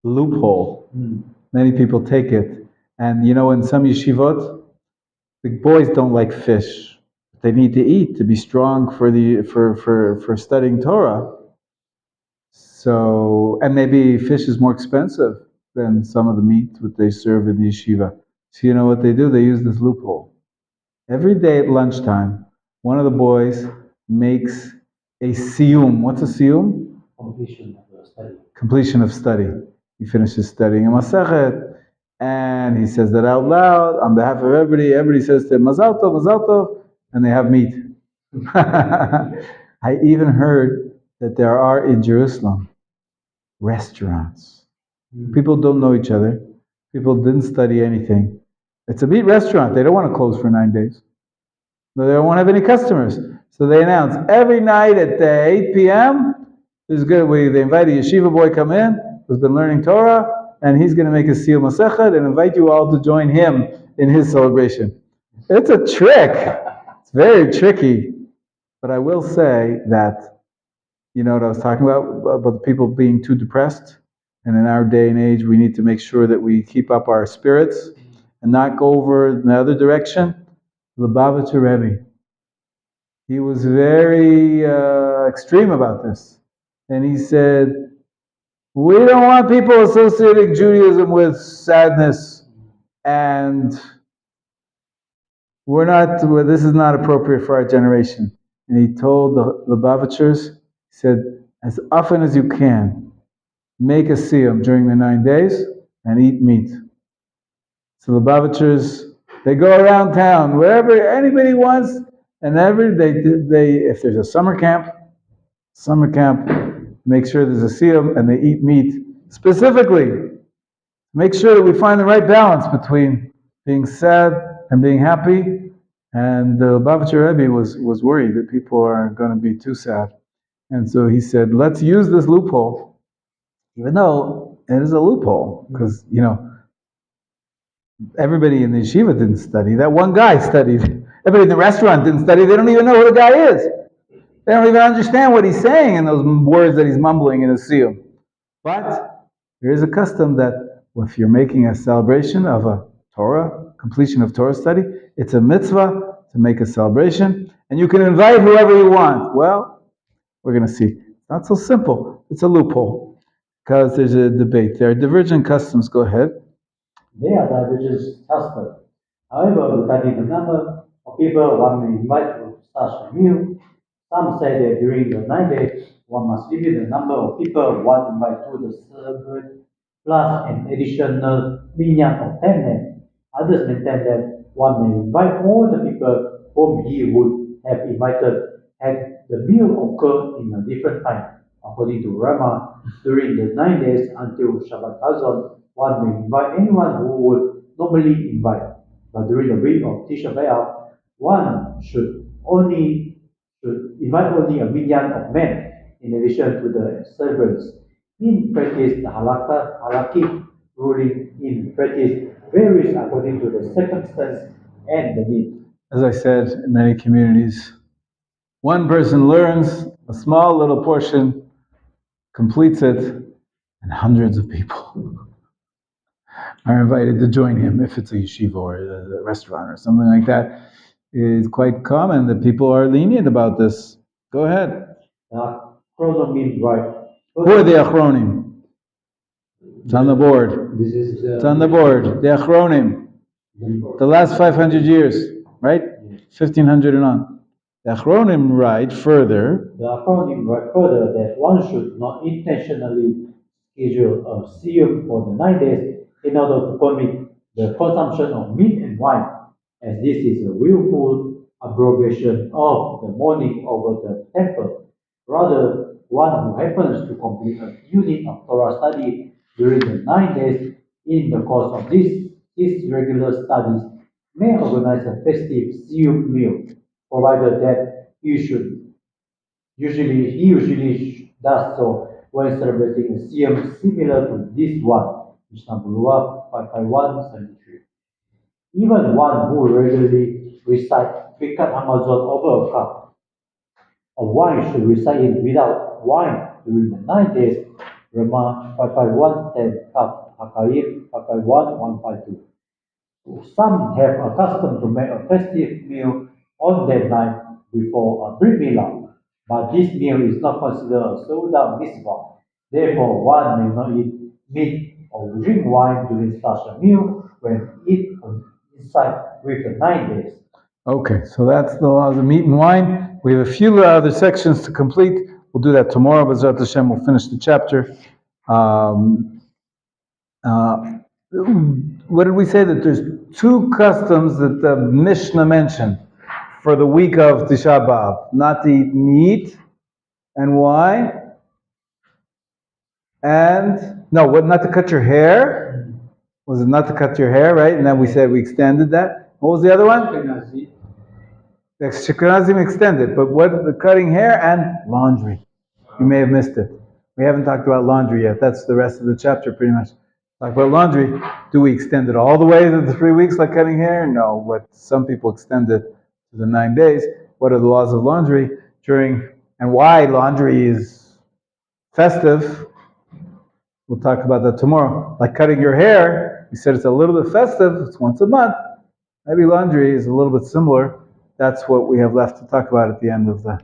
loophole. Many people take it. And you know, in some yeshivot, the boys don't like fish. They need to eat to be strong for studying Torah. So, and maybe fish is more expensive than some of the meat that they serve in the yeshiva. So you know what they do? They use this loophole. Every day at lunchtime, one of the boys makes a siyum. What's a siyum? Completion of study. He finishes studying a masechet, and he says that out loud on behalf of everybody. Everybody says to him, Mazal Tov, Mazal Tov, and they have meat. I even heard that there are in Jerusalem restaurants. People don't know each other. People didn't study anything. It's a meat restaurant. They don't want to close for 9 days. They don't want to have any customers. So they announce every night at 8 p.m. This is good. They invite a yeshiva boy come in who's been learning Torah, and he's going to make a siyum masechet and invite you all to join him in his celebration. It's a trick. It's very tricky. But I will say that, you know what I was talking about the people being too depressed? And in our day and age, we need to make sure that we keep up our spirits and not go over in the other direction. Lubavitcher Rebbe, he was very extreme about this. And he said, we don't want people associating Judaism with sadness, and this is not appropriate for our generation. And he told the Lubavitchers, he said, as often as you can, make a siyum during the 9 days and eat meat. So the Lubavitchers, they go around town, wherever anybody wants, and if there's a summer camp, make sure there's a siyum and they eat meat. Specifically, make sure that we find the right balance between being sad and being happy. And the Lubavitcher Rebbe was worried that people are going to be too sad. And so he said, let's use this loophole, even though it is a loophole, because, you know, everybody in the yeshiva didn't study. That one guy studied. Everybody in the restaurant didn't study. They don't even know who the guy is. They don't even understand what he's saying in those words that he's mumbling in his siyum. But there is a custom that if you're making a celebration of a Torah, completion of Torah study, it's a mitzvah to make a celebration, and you can invite whoever you want. Well, we're going to see. It's not so simple. It's a loophole, because there's a debate. There are divergent customs. Go ahead. There are divergent customs. However, regarding the number of people one may invite to such a meal, some say that during the 9 days, one must limit the number of people one invite to the celebrate, plus an additional minyan of 10 men. Others maintain that one may invite all the people whom he would have invited had the meal occurred in a different time. According to Rama, during the 9 days until Shabbat Hazon, one may invite anyone who would normally invite. But during the week of Tisha B'Av, one should invite only a minyan of men in addition to the celebrants. In practice, the halakhic ruling in practice varies according to the circumstance and the need. As I said, in many communities, one person learns a small little portion, completes it, and hundreds of people are invited to join him. If it's a yeshiva or a restaurant or something like that, it's quite common that people are lenient about this. Go ahead. Chronomim, right? Who are the achronim? It's on the board. This is It's on the board. The achronim. The last 500 years, right? 1500 and on. The achronim write further. The acronym write further that one should not intentionally schedule a siyum for the 9 days in order to permit the consumption of meat and wine, as this is a willful abrogation of the mourning over the temple. Rather, one who happens to complete a unit of Torah study during the 9 days in the course of his regular studies may organize a festive siyum meal, provided that he usually does so when celebrating a siyum similar to this one, Mishnah Berurah 551-73. Even one who regularly recites Birkat Hamazon over a cup of wine should recite it without wine during the 9 days, Rama 551-10, Kaf, Hakaim 551-152. Some have a custom to make a festive meal on that night before a Brit Milah, but this meal is not considered a Seudah mitzvah. Therefore, one may not eat meat or drink wine during such a meal when it coincides with the 9 days. Okay, so that's the laws of meat and wine. We have a few other sections to complete. We'll do that tomorrow. B'ezrat Hashem, we'll finish the chapter. What did we say? That there's two customs that the Mishnah mentioned for the week of Tisha B'Av. Not to eat meat and wine. And, no, what, not to cut your hair? Was it not to cut your hair, right? And then we said we extended that. What was the other one? The Shekhanazim extended, but what the cutting hair and laundry. You may have missed it. We haven't talked about laundry yet. That's the rest of the chapter pretty much. Talk about laundry. Do we extend it all the way to the 3 weeks like cutting hair? No, but some people extend it to the 9 days. What are the laws of laundry during, and why laundry is festive? We'll talk about that tomorrow. Like cutting your hair, we said it's a little bit festive, it's once a month. Maybe laundry is a little bit similar. That's what we have left to talk about at the end of the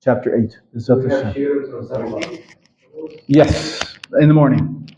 chapter 8. We have shears on Saturday. Yes, in the morning.